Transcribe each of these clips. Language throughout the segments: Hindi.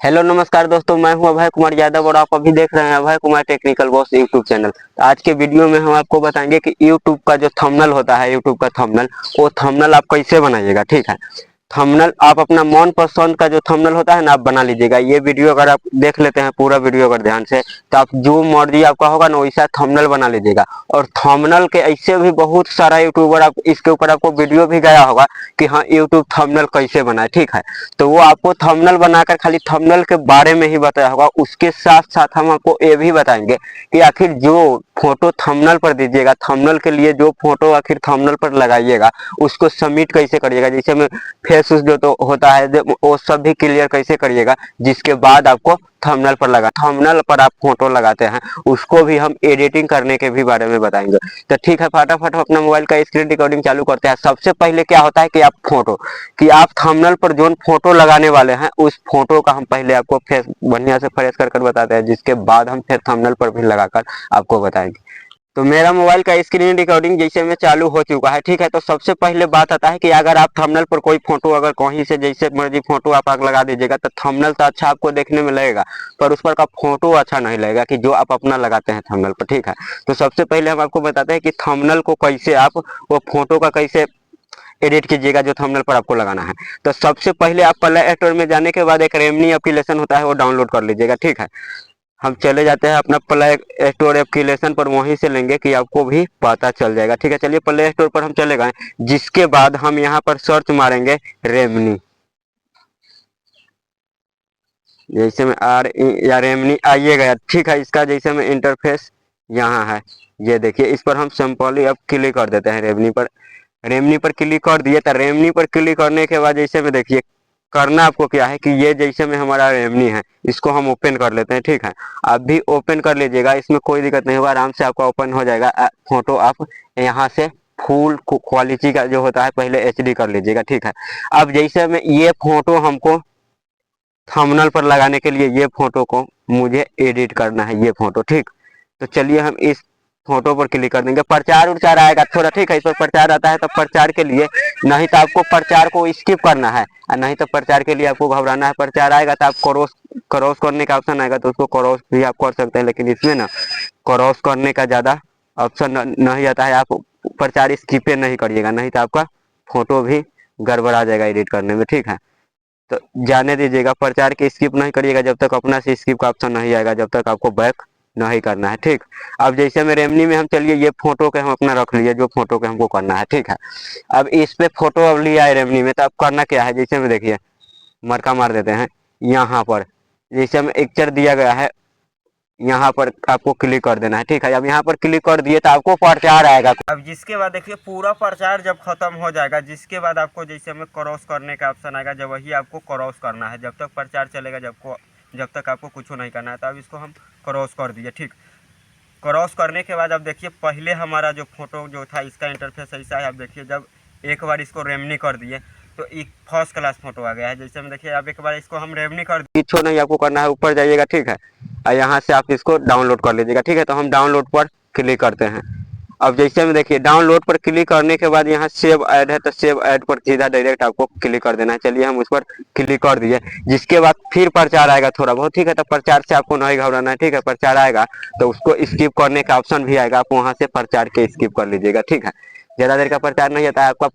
हेलो नमस्कार दोस्तों, मैं हूं अभय कुमार यादव और आप अभी देख रहे हैं Abhay Kumar technical boss YouTube channel. तो आज के वीडियो में हम आपको बताएंगे कि यूट्यूब का जो थंबनेल होता है, यूट्यूब का थंबनेल, वो थंबनेल आप कैसे बनाइएगा। ठीक है, थंबनेल आप अपना मन पसंद का जो थंबनेल होता है ना, आप बना लीजिएगा। ये वीडियो अगर आप देख लेते हैं पूरा वीडियो अगर ध्यान से, तो आप जो मर्जी आपका होगा ना वैसा थंबनेल बना लीजिएगा। और थंबनेल के ऐसे भी बहुत सारा यूट्यूबर आप इसके ऊपर आपको वीडियो भी गया होगा कि हाँ यूट्यूब थंबनेल कैसे बनाए। ठीक है, तो वो आपको थंबनेल बनाकर खाली थंबनेल के बारे में ही बताया होगा। उसके साथ साथ हम आपको ये भी बताएंगे कि आखिर जो फोटो थंबनेल पर दीजिएगा, थंबनेल के लिए जो फोटो आखिर थंबनेल पर लगाइएगा, उसको सबमिट कैसे करिएगा। जैसे में फेस जो तो होता है वो सब भी क्लियर कैसे करिएगा, जिसके बाद आपको थंबनेल पर लगा, थंबनेल पर आप फोटो लगाते हैं, उसको भी हम एडिटिंग करने के भी बारे में बताएंगे। तो ठीक है, फटाफट अपना मोबाइल का स्क्रीन रिकॉर्डिंग चालू करते हैं। सबसे पहले क्या होता है कि आप थंबनेल पर जो फोटो लगाने वाले हैं, उस फोटो का हम पहले आपको फेस बढ़िया से फ्रेश कर बताते हैं, जिसके बाद हम फिर थंबनेल पर भी लगाकर आपको बताएंगे। तो मेरा मोबाइल का स्क्रीन रिकॉर्डिंग जैसे में चालू हो चुका है। ठीक है, तो सबसे पहले बात आता है कि अगर आप थंबनेल पर कोई फोटो अगर कहीं से जैसे मर्जी फोटो आप आग लगा दीजिएगा, तो थंबनेल तो अच्छा आपको देखने में लगेगा, पर उस पर का फोटो अच्छा नहीं लगेगा कि जो आप अपना लगाते हैं थंबनेल पर। ठीक है, तो सबसे पहले हम आपको बताते हैं कि थंबनेल को कैसे आप वो फोटो का कैसे एडिट कीजिएगा जो थंबनेल पर आपको लगाना है। तो सबसे पहले आप प्ले स्टोर में जाने के बाद एक रेमनी एप्लीकेशन होता है, वो डाउनलोड कर लीजिएगा। ठीक है, हम चले जाते हैं अपना प्ले स्टोर एप्लीकेशन पर, वहीं से लेंगे कि आपको भी पता चल जाएगा। ठीक है, चलिए प्ले स्टोर पर हम चले गए। जिसके बाद हम यहाँ पर सर्च मारेंगे रेमनी, जैसे में आर या रेमनी आइए गया। ठीक है, इसका जैसे में इंटरफेस यहाँ है, ये देखिए, इस पर हम सिंपली अब क्लिक कर देते हैं रेमनी पर। रेमनी पर क्लिक कर दिए, तो रेमनी पर क्लिक करने के बाद जैसे में देखिए, करना आपको क्या है कि ये जैसे में हमारा रेमनी है, इसको हम ओपन कर लेते हैं। ठीक है, आप भी ओपन कर लीजिएगा, इसमें कोई दिक्कत नहीं होगा, आराम से आपका ओपन हो जाएगा। फोटो आप यहाँ से फुल क्वालिटी का जो होता है पहले एचडी कर लीजिएगा। ठीक है, अब जैसे में ये फोटो हमको थंबनेल पर लगाने के लिए ये फोटो को मुझे एडिट करना है, ये फोटो। ठीक, तो चलिए हम इस फोटो पर क्लिक कर देंगे। प्रचार उचार आएगा थोड़ा, ठीक है, इस पर प्रचार आता है, तो प्रचार के लिए नहीं तो आपको प्रचार को स्किप करना है, और नहीं तो प्रचार के लिए आपको घबराना है। प्रचार आएगा तो आप क्रॉस क्रॉस करने का ऑप्शन आएगा, तो उसको क्रॉस भी आप कर सकते हैं, लेकिन इसमें ना क्रॉस करने का ज़्यादा ऑप्शन नहीं आता है। आप प्रचार स्किप नहीं करिएगा, नहीं तो आपका फोटो भी गड़बड़ा जाएगा एडिट करने में। ठीक है, तो जाने दीजिएगा, प्रचार की स्किप नहीं करिएगा जब तक अपना से स्किप का ऑप्शन नहीं आएगा, जब तक आपको बैक नहीं करना है। ठीक, अब जैसे में रेमनी में हम चलिए, ये फोटो के हम अपना रख लिए जो फोटो के हमको करना है। ठीक है, अब इस पे फोटो अब लिया है रेमनी में, तो अब करना क्या है, जैसे में देखिए मरका मार देते हैं यहाँ पर, जैसे में एक्चर दिया गया है, यहाँ पर आपको क्लिक कर देना है। ठीक है, अब यहाँ पर क्लिक कर दिए तो आपको प्रचार आएगा। अब जिसके बाद देखिए पूरा प्रचार जब खत्म हो जाएगा, जिसके बाद आपको जैसे में क्रॉस करने का ऑप्शन आएगा, जब वही आपको क्रॉस करना है। जब तक प्रचार चलेगा, जब तक आपको कुछ नहीं करना है। तो अब इसको हम क्रॉस कर दिए। ठीक, क्रॉस करने के बाद अब देखिए पहले हमारा जो फोटो जो था, इसका इंटरफेस ऐसा है। अब देखिए जब एक बार इसको रेमनी कर दिए तो एक फर्स्ट क्लास फोटो आ गया है। जैसे में देखिए अब एक बार इसको हम रेमनी कर दिए, छो नहीं आपको करना है, ऊपर जाइएगा। ठीक है, और यहाँ से आप इसको डाउनलोड कर लीजिएगा। ठीक है, तो हम डाउनलोड पर क्लिक करते हैं। अब जैसे में देखिए डाउनलोड पर क्लिक करने के बाद यहाँ सेव ऐड है, तो सेव ऐड पर सीधा डायरेक्ट आपको क्लिक कर देना है। चलिए हम उस पर क्लिक कर दिए, जिसके बाद फिर प्रचार आएगा थोड़ा बहुत। ठीक है, तो प्रचार से आपको नहीं घबराना है। ठीक है, प्रचार आएगा तो उसको स्किप करने का ऑप्शन भी आएगा, आप वहाँ से प्रचार के स्किप कर लीजिएगा। ठीक है, ज़्यादा देर का प्रचार नहीं आता है आपका।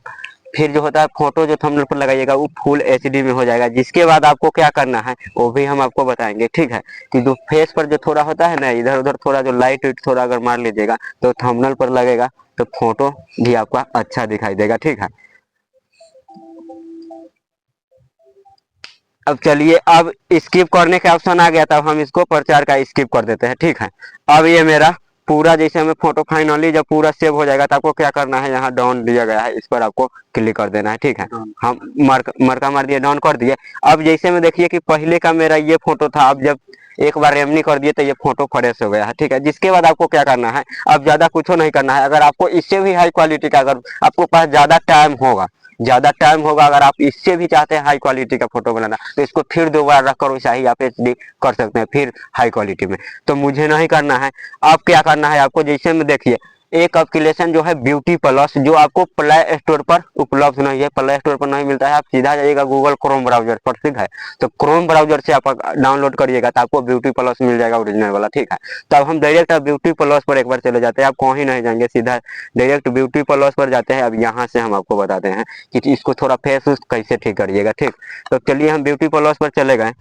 फिर जो होता है फोटो जो थंबनेल पर लगाइएगा वो फुल एचडी में हो जाएगा। जिसके बाद आपको क्या करना है वो भी हम आपको बताएंगे। ठीक है, कि जो फेस पर जो थोड़ा होता है ना, इधर उधर थोड़ा जो लाइट वाइट थोड़ा अगर मार लीजिएगा तो थंबनेल पर लगेगा, तो फोटो भी आपका अच्छा दिखाई देगा। ठीक है, अब चलिए, अब स्किप करने का ऑप्शन आ गया, तब हम इसको प्रचार का स्किप कर देते हैं। ठीक है, अब ये मेरा पूरा जैसे हमें फोटो फाइनली जब पूरा सेव हो जाएगा, तो आपको क्या करना है, यहाँ डाउन दिया गया है, इस पर आपको क्लिक कर देना है। ठीक है, हम मरका मार दिए, डाउन कर दिए। अब जैसे में देखिए कि पहले का मेरा ये फोटो था, अब जब एक बार रेमनी कर दिए तो ये फोटो फ्रेश हो गया है। ठीक है, जिसके बाद आपको क्या करना है, अब ज्यादा कुछ नहीं करना है। अगर आपको इससे भी हाई क्वालिटी का, अगर आपको पास ज्यादा टाइम होगा, अगर आप इससे भी चाहते हैं हाई क्वालिटी का फोटो बनाना, तो इसको फिर दोबारा रख कर वैसा ही आप एचडी कर सकते हैं, फिर हाई क्वालिटी में। तो मुझे नहीं करना है। अब क्या करना है आपको, जैसे में देखिए एक एप्लीकेशन जो है ब्यूटी प्लस, जो आपको प्ले स्टोर पर उपलब्ध नहीं है, प्ले स्टोर पर नहीं मिलता है, आप सीधा जाइएगा गूगल क्रोम ब्राउजर पर, ठीक है। तो क्रोम ब्राउजर से आप डाउनलोड करिएगा तो आपको ब्यूटी प्लस मिल जाएगा ओरिजिनल वाला, ठीक है। तो अब हम डायरेक्ट ब्यूटी प्लस पर एक बार चले जाते हैं, आप कहीं नहीं जाएंगे, सीधा डायरेक्ट ब्यूटी प्लस पर जाते हैं। अब यहाँ से हम आपको बताते हैं कि इसको थोड़ा फेस उस कैसे ठीक करिएगा, ठीक। तो चलिए हम ब्यूटी प्लस पर चले गए।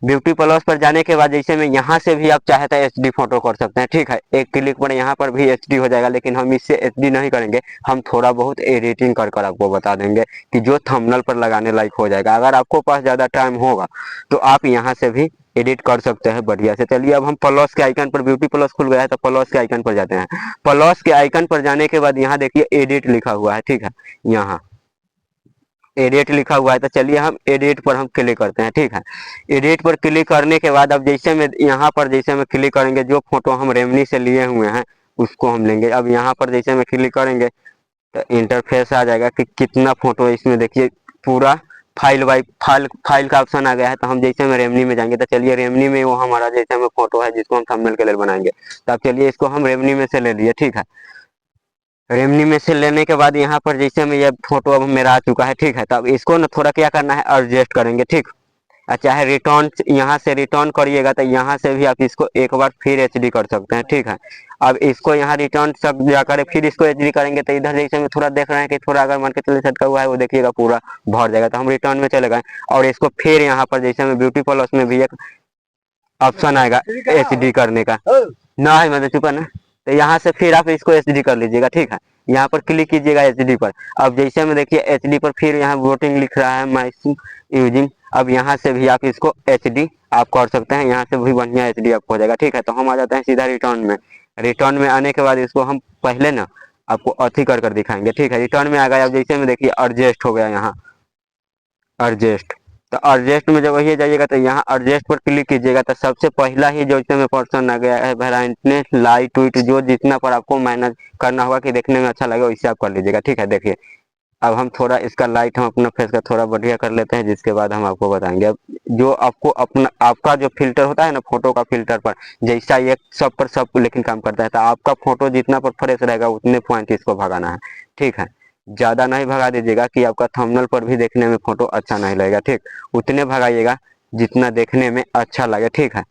ब्यूटी प्लस पर जाने के बाद जैसे में यहाँ से भी आप चाहे तो एचडी फोटो कर सकते हैं, ठीक है। एक क्लिक पर यहाँ पर भी एचडी हो जाएगा, लेकिन हम इससे एचडी नहीं करेंगे, हम थोड़ा बहुत एडिटिंग कर कर आपको बता देंगे कि जो थंबनेल पर लगाने लायक हो जाएगा। अगर आपको पास ज़्यादा टाइम होगा तो आप यहाँ से भी एडिट कर सकते हैं बढ़िया से। चलिए अब हम प्लस के आइकन पर, ब्यूटी प्लस खुल गया है तो प्लस के आइकन पर जाते हैं। प्लस के आइकन पर जाने के बाद यहाँ देखिए एडिट लिखा हुआ है, ठीक है। यहाँ एडिट लिखा हुआ है तो चलिए हम एडिट पर हम क्लिक करते हैं, ठीक है। एडिट पर क्लिक करने के बाद अब जैसे में यहाँ पर जैसे में क्लिक करेंगे, जो फोटो हम रेमनी से लिए हुए हैं उसको हम लेंगे। अब यहाँ पर जैसे में क्लिक करेंगे तो इंटरफेस आ जाएगा कि कितना फोटो है इसमें, देखिए पूरा फाइल बाई फाइल का ऑप्शन आ गया है। तो हम जैसे में रेमनी में जाएंगे तो चलिए रेमनी में वो हमारा जैसे में फोटो है जिसको हम थंबनेल के लिए बनाएंगे, तो अब चलिए इसको हम रेमनी में से ले लिए, ठीक है। रेमनी में से लेने के बाद यहाँ पर जैसे में ये फोटो अब मेरा आ चुका है, ठीक है। तो अब इसको ना थोड़ा क्या करना है, एडजस्ट करेंगे, ठीक। चाहे रिटर्न यहाँ से रिटर्न करिएगा तो यहाँ से भी आप इसको एक बार फिर एचडी कर सकते हैं, ठीक है। अब इसको यहाँ रिटर्न सब जाकर फिर इसको एचडी करेंगे तो इधर जैसे में थोड़ा देख रहे हैं कि थोड़ा अगर मान के चले छटका हुआ है वो देखिएगा पूरा भर जाएगा। तो हम रिटर्न में चले गए और इसको फिर यहाँ पर जैसे में ब्यूटी प्लस में भी एक ऑप्शन आएगा एचडी करने का, ना है मतलब चुका ना। तो यहाँ से फिर आप इसको एचडी कर लीजिएगा, ठीक है। यहाँ पर क्लिक कीजिएगा एचडी पर। अब जैसे में देखिए एचडी पर फिर यहाँ वोटिंग लिख रहा है माई यूजिंग। अब यहाँ से भी आप इसको एचडी आप कर सकते हैं, यहाँ से भी बढ़िया एचडी आपको हो जाएगा, ठीक है। तो हम आ जाते हैं सीधा रिटर्न में। रिटर्न में आने के बाद इसको हम पहले ना आपको अथी कर कर दिखाएंगे, ठीक है। रिटर्न में आ गया। अब जैसे में देखिए एडजस्ट हो गया, यहाँ एडजस्ट। तो एडजस्ट में जब वही जाइएगा तो यहाँ एडजस्ट पर क्लिक कीजिएगा तो सबसे पहला ही जो इसमें पर्सन आ गया है ब्राइटनेस लाइट टूट, जो जितना पर आपको मैनेज करना होगा कि देखने में अच्छा लगे वैसे आप कर लीजिएगा, ठीक है। देखिए अब हम थोड़ा इसका लाइट हम अपना फेस का थोड़ा बढ़िया कर लेते हैं, जिसके बाद हम आपको बताएंगे। अब जो आपको अपना आपका जो फिल्टर होता है ना फोटो का फिल्टर पर, जैसा ये सब पर सब लेकिन काम करता है, तो आपका फोटो जितना पर फ्रेश रहेगा उतने पॉइंट इसको भगाना है, ठीक है। ज्यादा नहीं भगा दीजिएगा कि आपका थंबनेल पर भी देखने में फोटो अच्छा नहीं लगेगा, ठीक। उतने भगाइएगा जितना देखने में अच्छा लगे, ठीक है।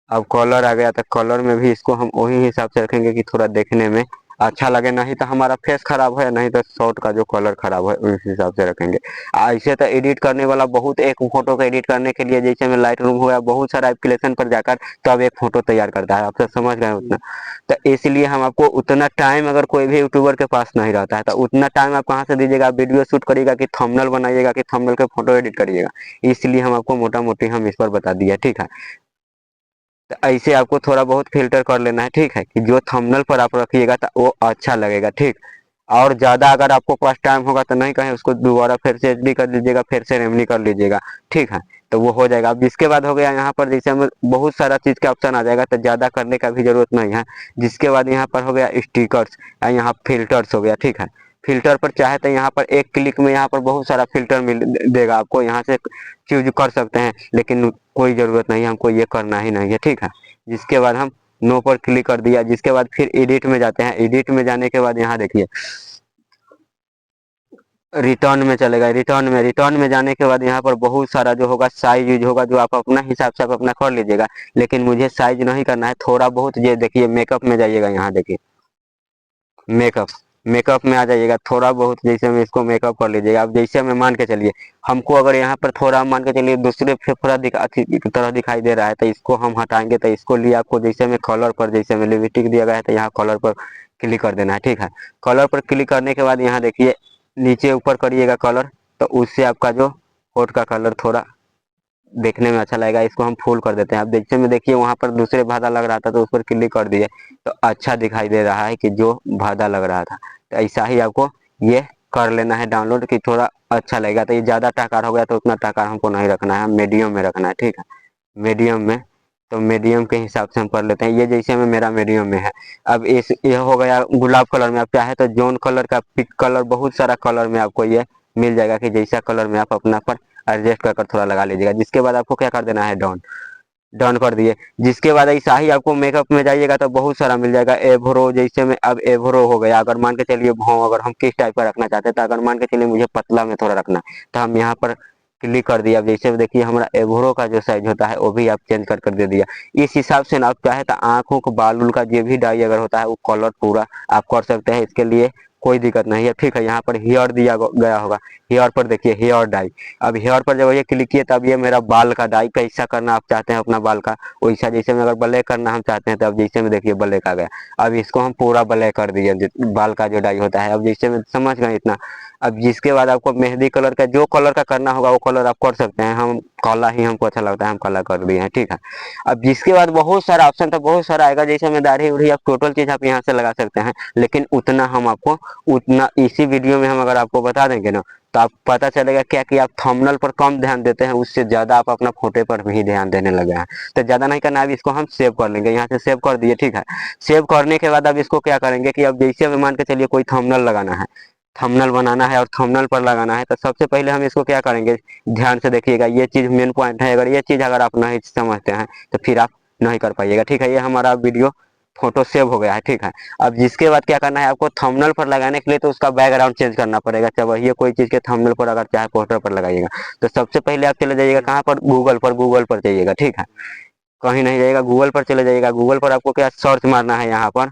अब कलर आ गया तो कलर में भी इसको हम वही हिसाब से रखेंगे कि थोड़ा देखने में अच्छा लगे, नहीं तो हमारा फेस खराब है, नहीं तो शॉर्ट का जो कलर खराब है उस हिसाब से रखेंगे। ऐसे तो एडिट करने वाला बहुत, एक फोटो को एडिट करने के लिए जैसे में लाइट रूम हो गया, बहुत सारा एप्लीकेशन पर जाकर तब एक फोटो तैयार करता है, आप सब समझ गए उतना। तो इसलिए हम आपको उतना टाइम अगर कोई भी यूट्यूबर के पास नहीं रहता है तो उतना टाइम आप कहाँ से दीजिएगा, आप वीडियो शूट करिएगा कि थंबनेल बनाइएगा कि थंबनेल के फोटो एडिट करिएगा। इसलिए हम आपको मोटा मोटी हम इस पर बता दिया, ठीक है। तो ऐसे आपको थोड़ा बहुत फिल्टर कर लेना है, ठीक है, कि जो थंबनेल पर आप रखिएगा तो वो अच्छा लगेगा, ठीक। और ज़्यादा अगर आपको पास टाइम होगा तो नहीं कहें उसको दोबारा फिर से एचडी कर लीजिएगा, फिर से रेमनी कर लीजिएगा, ठीक है। तो वो हो जाएगा। अब जिसके बाद हो गया यहाँ पर जैसे हमें बहुत सारा चीज़ का ऑप्शन आ जाएगा तो ज़्यादा करने का भी जरूरत नहीं है। जिसके बाद यहाँ पर हो गया स्टिकर्स, यहाँ फिल्टर्स हो गया, ठीक है। फिल्टर पर चाहे तो यहाँ पर एक क्लिक में यहाँ पर बहुत सारा फिल्टर मिल देगा आपको, यहाँ से चूज कर सकते हैं, लेकिन कोई ज़रूरत नहीं है, हमको ये करना ही नहीं है, ठीक है। जिसके बाद हम नो पर क्लिक कर दिया। जिसके बाद फिर एडिट में जाते हैं। एडिट में जाने के बाद यहाँ देखिए रिटर्न में चलेगा। रिटर्न में जाने के बाद यहाँ पर बहुत सारा जो होगा साइज यूज होगा, जो आप अपना हिसाब से आप अपना कर लीजिएगा, लेकिन मुझे साइज नहीं करना है। थोड़ा बहुत ये देखिए मेकअप में जाइएगा, यहाँ देखिए मेकअप, मेकअप में आ जाइएगा, थोड़ा बहुत जैसे में इसको मेकअप कर लीजिएगा। अब जैसे में मान के चलिए हमको अगर यहाँ पर थोड़ा मान के चलिए दूसरे थोड़ा तरह दिखाई दे रहा है तो इसको हम हटाएंगे। तो इसको लिए आपको जैसे में कलर पर जैसे में लिपस्टिक दिया गया है तो यहाँ कलर पर क्लिक कर देना है, ठीक है। कलर पर क्लिक करने के बाद यहाँ देखिए नीचे ऊपर करिएगा कलर, तो उससे आपका जो होठ का कलर थोड़ा देखने में अच्छा लगेगा। इसको हम फुल कर देते हैं। अब जैसे में देखिए वहाँ पर दूसरे भादा लग रहा था तो उस पर क्लिक कर दिए तो अच्छा दिखाई दे रहा है कि जो भादा लग रहा था। तो ऐसा ही आपको ये कर लेना है डाउनलोड कि थोड़ा अच्छा लगेगा। तो ये ज़्यादा टाकार हो गया तो उतना टाकार हमको नहीं रखना है, मीडियम में रखना है, ठीक है। मीडियम में, तो मीडियम के हिसाब से हम कर लेते हैं। ये जैसे में मेरा मीडियम में है। अब इस ये हो गया गुलाब कलर में। आप चाहे तो जोन कलर का, पिक कलर, बहुत सारा कलर में आपको ये मिल जाएगा कि जैसा कलर में आप अपना पर एडजस्ट कर थोड़ा लगा लीजिएगा। जिसके बाद आपको क्या कर देना है, डाउन। डन कर दिए। जिसके बाद ऐसा ही आपको मेकअप में जाइएगा तो बहुत सारा मिल जाएगा। एवरो जैसे में अब एवरो हो गया, अगर मान के चलिए भाव अगर हम किस टाइप का रखना चाहते हैं, तो अगर मान के चलिए मुझे पतला में थोड़ा रखना, तो हम यहाँ पर क्लिक कर दिया। अब जैसे देखिए हमारा एवरो का जो साइज होता है वो भी आप चेंज कर दे दिया। इस हिसाब से ना आप चाहे तो आंखों को बाल उल का जो भी डाई अगर होता है वो कलर पूरा आप कर सकते हैं, इसके लिए कोई दिक्कत नहीं है। ठीक है, यहाँ पर हेयर दिया गया होगा, हेयर पर देखिए हेयर डाई। अब हेयर पर जब ये क्लिक किए तब ये मेरा बाल का डाई कैसा करना आप चाहते हैं अपना बाल का वैसा, जैसे में अगर ब्लैक करना हम चाहते हैं तो अब जैसे में देखिए ब्लैक आ गया। अब इसको हम पूरा ब्लैक कर दिए बाल का जो डाई होता है। अब जैसे में समझ गए इतना। अब जिसके बाद आपको मेहंदी कलर का जो कलर का करना होगा वो कलर आप कर सकते हैं। हम काला ही हमको अच्छा लगता है, हम काला कर दिए हैं। ठीक है, अब जिसके बाद बहुत सारा ऑप्शन तो बहुत सारा आएगा, जैसे में दाढ़ी उढ़ी आप टोटल चीज आप यहाँ से लगा सकते हैं। लेकिन उतना हम आपको उतना इसी वीडियो में हम अगर आपको बता देंगे ना, तो आप पता चलेगा क्या कि आप थंबनेल पर कम ध्यान देते हैं, उससे ज्यादा आप अपना फोटो पर भी ध्यान देने लगे हैं। तो ज्यादा नहीं करना, अब इसको हम सेव कर लेंगे, यहाँ से सेव कर दिए। ठीक है, सेव करने के बाद अब इसको क्या करेंगे कि अब जैसे मान के चलिए कोई थंबनेल लगाना है, थंबनेल बनाना है और थंबनेल पर लगाना है, तो सबसे पहले हम इसको क्या करेंगे, ध्यान से देखिएगा, ये चीज मेन पॉइंट है। अगर ये चीज अगर आप नहीं समझते हैं तो फिर आप नहीं कर पाइएगा। ठीक है, ये हमारा वीडियो फोटो सेव हो गया है। ठीक है, अब जिसके बाद क्या करना है आपको थंबनेल पर लगाने के लिए, तो उसका बैकग्राउंड चेंज करना पड़ेगा। चाहे वही कोई चीज के थंबनेल पर अगर चाहे पोस्टर पर लगाइएगा, तो सबसे पहले आप चले जाइएगा कहाँ पर, गूगल पर जाइएगा। ठीक है, कहीं नहीं जाइएगा, गूगल पर चले जाइएगा। गूगल पर आपको क्या सर्च मारना है, यहाँ पर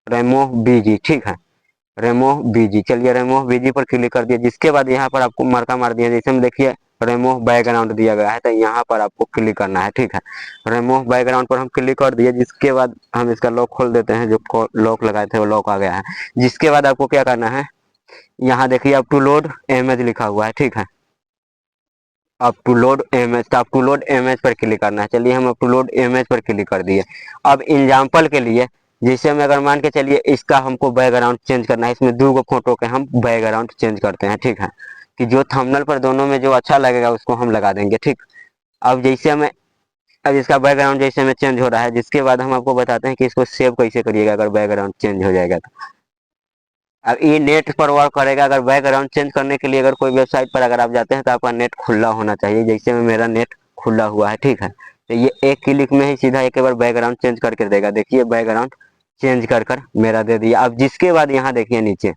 रेमो बीजी। ठीक है, रेमो बीजी, चलिए रेमो बीजी पर क्लिक कर दिया। जिसके बाद यहाँ पर आपको मार्का मार दिया, जैसे में देखिए रेमो बैकग्राउंड दिया गया है, तो यहाँ पर आपको क्लिक करना है। ठीक है, रेमो बैकग्राउंड पर हम क्लिक कर दिए। जिसके बाद हम इसका लॉक खोल देते हैं, जो लॉक लगाए थे वो लॉक आ गया है। जिसके बाद आपको क्या करना है, यहाँ देखिए अप टू लोड इमेज लिखा हुआ है। ठीक है, अप टू लोड इमेज, तो अप टू लोड इमेज पर क्लिक करना है। चलिए हम अप टू लोड इमेज पर क्लिक कर दिए। अब एग्जाम्पल के लिए जैसे में अगर मान के चलिए इसका हमको बैकग्राउंड चेंज करना है, इसमें दो गो फोटो के हम बैकग्राउंड चेंज करते हैं। ठीक है, कि जो थंबनेल पर दोनों में जो अच्छा लगेगा उसको हम लगा देंगे। ठीक, अब जैसे हमें अब इसका बैकग्राउंड जैसे में चेंज हो रहा है, जिसके बाद हम आपको बताते हैं कि इसको सेव कैसे करिएगा अगर बैकग्राउंड चेंज हो जाएगा तो। अब ये नेट पर वर्क करेगा। अगर बैकग्राउंड चेंज करने के लिए अगर कोई वेबसाइट पर अगर आप जाते हैं तो आपका नेट खुला होना चाहिए, जैसे में मेरा नेट खुला हुआ है। ठीक है, तो ये एक क्लिक में ही सीधा एक बार बैकग्राउंड चेंज करके देगा। देखिए बैकग्राउंड चेंज कर मेरा दे दिया। अब जिसके बाद यहाँ देखिए नीचे,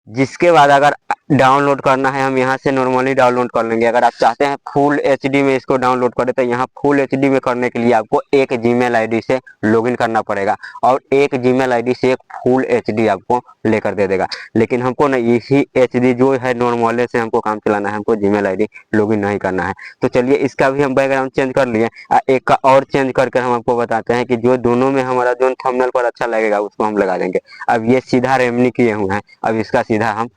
जिसके बाद अगर डाउनलोड करना है हम यहाँ से नॉर्मली डाउनलोड कर लेंगे। अगर आप चाहते हैं फुल एचडी में इसको डाउनलोड करें, तो यहाँ फुल एचडी में करने के लिए आपको एक जीमेल आईडी से लॉगिन करना पड़ेगा, और एक जीमेल आईडी से एक फुल एचडी आपको लेकर दे देगा। लेकिन हमको ना इसी एचडी जो है नॉर्मल से हमको काम चलाना है, हमको जीमेल आईडी लॉगिन नहीं करना है। तो चलिए इसका भी हम बैकग्राउंड चेंज कर लिए। एक का और चेंज करके हम आपको बताते हैं कि जो दोनों में हमारा जो थंबनेल पर अच्छा लगेगा उसको हम लगा देंगे। अब ये सीधा रेमनी किए हुए हैं, अब इसका सीधा हम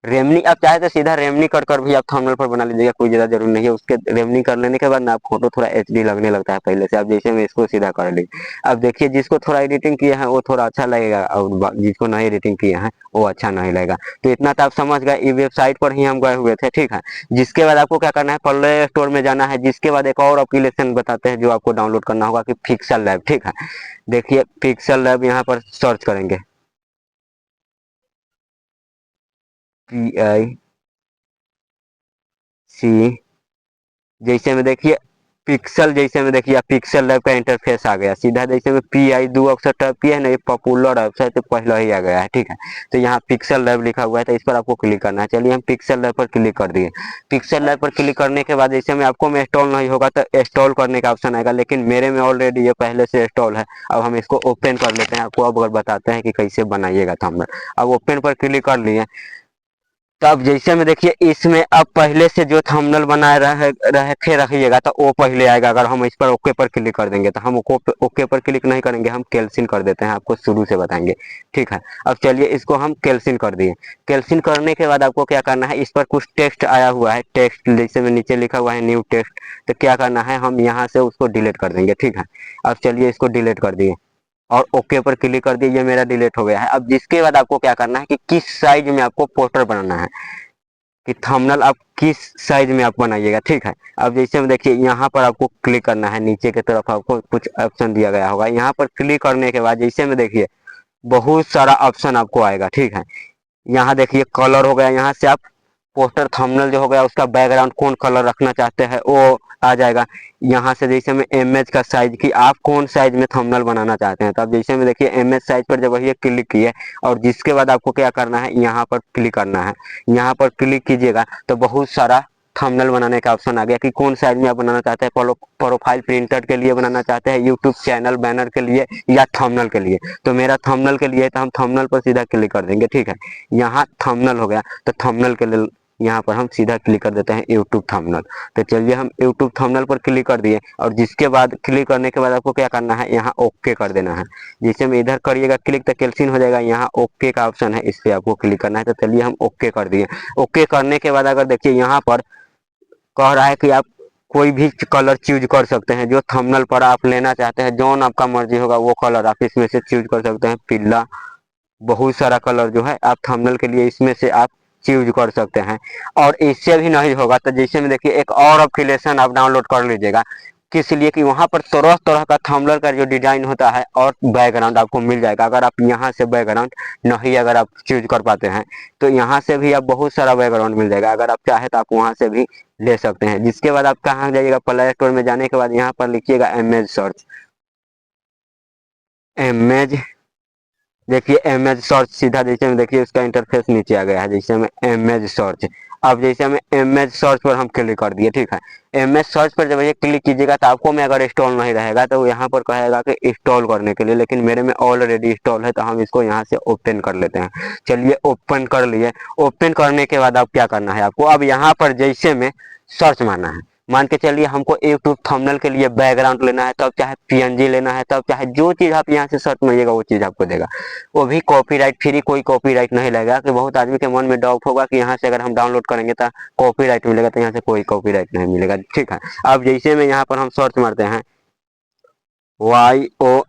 रेमनी, आप चाहे तो सीधा रेमनी कर भी आप थंबनेल पर बना लीजिएगा, कोई ज्यादा जरूरी नहीं है। उसके रेमनी कर लेने के बाद ना आप फोटो थोड़ा एचडी लगने लगता है पहले से। अब जैसे मैं इसको सीधा कर ली, अब देखिए जिसको थोड़ा एडिटिंग किया है वो थोड़ा अच्छा लगेगा, और जिसको नहीं एडिटिंग किया है वो अच्छा नहीं लगेगा। तो इतना तो आप समझ गए, ई वेबसाइट पर ही हम गए हुए थे। ठीक है, जिसके बाद आपको क्या करना है, प्ले स्टोर में जाना है। जिसके बाद एक और एप्लीकेशन बताते हैं जो आपको डाउनलोड करना होगा, कि पिक्सल लैब। ठीक है, देखिए पिक्सल लैब यहाँ पर सर्च करेंगे, PIC, जैसे में देखिए पिक्सल, जैसे में देखिए पिक्सल लैब का इंटरफेस आ गया सीधा। जैसे में PI दो अक्षर टाइप किया है ना, ये पॉपुलर वेबसाइट तो पहले ही आ गया है। ठीक है, तो यहाँ पिक्सल लैब लिखा हुआ है, तो इस पर आपको क्लिक करना है। चलिए हम पिक्सल लैब पर क्लिक कर दिए। पिक्सल लैब पर क्लिक करने के बाद जैसे में आपको में इंस्टॉल नहीं होगा तो इंस्टॉल करने का ऑप्शन आएगा, लेकिन मेरे में ऑलरेडी ये पहले से इंस्टॉल है। अब हम इसको ओपन कर लेते हैं, आपको अब अगर बताते हैं कि कैसे बनाइएगा थंबनेल। अब ओपन पर क्लिक कर लिए। तो अब जैसे में देखिए इसमें अब पहले से जो थंबनेल बनाए रखे रखिएगा तो वो पहले आएगा। अगर हम इस पर ओके पर क्लिक कर देंगे, तो हम ओके पर क्लिक नहीं करेंगे, हम कैंसिल कर देते हैं, आपको शुरू से बताएंगे। ठीक है, अब चलिए इसको हम कैंसिल कर दिए। कैंसिल करने के बाद आपको क्या करना है, इस पर कुछ टेक्स्ट आया हुआ है, टेक्स्ट जैसे में नीचे लिखा हुआ है न्यू टेक्स्ट, तो क्या करना है हम यहाँ से उसको डिलीट कर देंगे। ठीक है, अब चलिए इसको डिलीट कर दिए और ओके पर क्लिक कर दिए, ये मेरा डिलीट हो गया है। अब जिसके बाद आपको क्या करना है कि किस साइज में आपको पोस्टर बनाना है, कि थंबनेल आप किस साइज में आप बनाइएगा। ठीक है, अब जैसे हम देखिए यहाँ पर आपको क्लिक करना है, नीचे की तरफ आपको कुछ ऑप्शन दिया गया होगा, यहाँ पर क्लिक करने के बाद जैसे में देखिए बहुत सारा ऑप्शन आपको आएगा। ठीक है, यहाँ देखिए कलर हो गया, यहाँ से आप पोस्टर थंबनेल जो हो गया उसका बैकग्राउंड कौन कलर रखना चाहते हैं वो आ जाएगा। यहाँ से जैसे में इमेज का साइज कि आप कौन साइज में थंबनेल बनाना चाहते हैं, तो अब जैसे में देखिए इमेज साइज पर जब ये क्लिक किए और जिसके बाद आपको क्या करना है, यहाँ पर क्लिक करना है। यहाँ पर क्लिक कीजिएगा तो बहुत सारा थंबनेल बनाने का ऑप्शन आ गया कि कौन साइज में आप बनाना चाहते हैं, प्रोफाइल प्रिंटर के लिए बनाना चाहते हैं, यूट्यूब चैनल बैनर के लिए, या थंबनेल के लिए। तो मेरा थंबनेल के लिए है तो हम थंबनेल पर सीधा क्लिक कर देंगे। ठीक है, यहाँ थंबनेल हो गया तो थंबनेल के लिए यहाँ पर हम सीधा क्लिक कर देते हैं यूट्यूब थंबनेल। तो चलिए हम यूट्यूब थंबनेल पर क्लिक कर दिए और जिसके बाद क्लिक करने के बाद आपको क्या करना है, यहाँ ओके कर देना है। जैसे में इधर करिएगा क्लिक तो कैंसिल हो जाएगा, यहाँ ओके का ऑप्शन है, इस पर आपको क्लिक करना है। तो चलिए हम ओके कर दिए। ओके करने के बाद अगर देखिए यहाँ पर कह रहा है कि आप कोई भी कलर चूज कर सकते हैं, जो थंबनेल पर आप लेना चाहते हैं, जो आपका मर्जी होगा वो कलर आप इसमें से चूज कर सकते हैं। पीला, बहुत सारा कलर जो है आप थंबनेल के लिए इसमें से आप चूज कर सकते हैं। और इससे भी नहीं होगा तो जैसे में देखिए एक और एप्लीकेशन आप डाउनलोड कर लीजिएगा, किस लिए कि वहां पर तरह तरह का थंबनेल का जो डिजाइन होता है और बैकग्राउंड आपको मिल जाएगा। अगर आप यहाँ से बैकग्राउंड नहीं अगर आप चूज कर पाते हैं तो यहाँ से भी आप बहुत सारा बैकग्राउंड मिल जाएगा। अगर आप चाहे तो आप वहां से भी ले सकते हैं। जिसके बाद आप कहाँ जाइएगा, प्ले स्टोर में जाने के बाद यहाँ पर लिखिएगा इमेज सर्च। इमेज, देखिए इमेज सर्च सीधा जैसे में देखिए उसका इंटरफेस नीचे आ गया है, जैसे में इमेज सर्च। अब जैसे हमें इमेज सर्च पर हम क्लिक कर दिए। ठीक है, इमेज सर्च पर जब ये क्लिक कीजिएगा तो आपको में अगर इंस्टॉल नहीं रहेगा तो यहाँ पर कहेगा कि इंस्टॉल करने के लिए, लेकिन मेरे में ऑलरेडी इंस्टॉल है तो हम इसको यहाँ से ओपन कर लेते हैं। चलिए ओपन कर लिए। ओपन करने के बाद अब क्या करना है आपको, अब यहाँ पर जैसे में सर्च मारना है। मान के चलिए हमको यूट्यूब थंबनेल के लिए बैकग्राउंड लेना है, तब चाहे पीएनजी लेना है, तब चाहे जो चीज आप यहाँ से सर्च मारिएगा वो चीज आपको देगा। वो भी कॉपीराइट फ्री, कोई कॉपीराइट नहीं लगेगा। कि बहुत आदमी के मन में डाउट होगा कि यहाँ से अगर हम डाउनलोड करेंगे तो कॉपीराइट मिलेगा, तो यहाँ से कोई कॉपीराइट नहीं मिलेगा। ठीक है, अब जैसे में यहाँ पर हम सर्च मारते हैं YOYOU,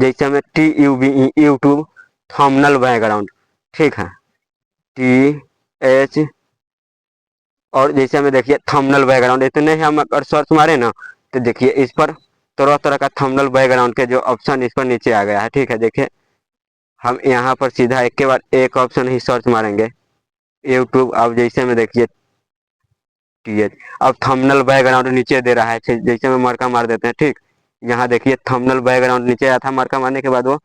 जैसे में TUBE, यूट्यूब थंबनेल बैकग्राउंड। ठीक है, TH, और जैसे हमें देखिए थंबनेल बैकग्राउंड, इतने ही हम अगर सर्च मारे ना तो देखिए इस पर तरह तरह का थंबनेल बैकग्राउंड के जो ऑप्शन इस पर नीचे आ गया है। ठीक है, देखिए हम यहाँ पर सीधा एक के बाद एक ऑप्शन ही सर्च मारेंगे यूट्यूब। अब जैसे में देखिए TH, अब थंबनेल बैकग्राउंड नीचे दे रहा है, जैसे में मरका मार देते हैं। ठीक, यहाँ देखिए थंबनेल बैकग्राउंड नीचे आया था, मरका मारने के बाद वो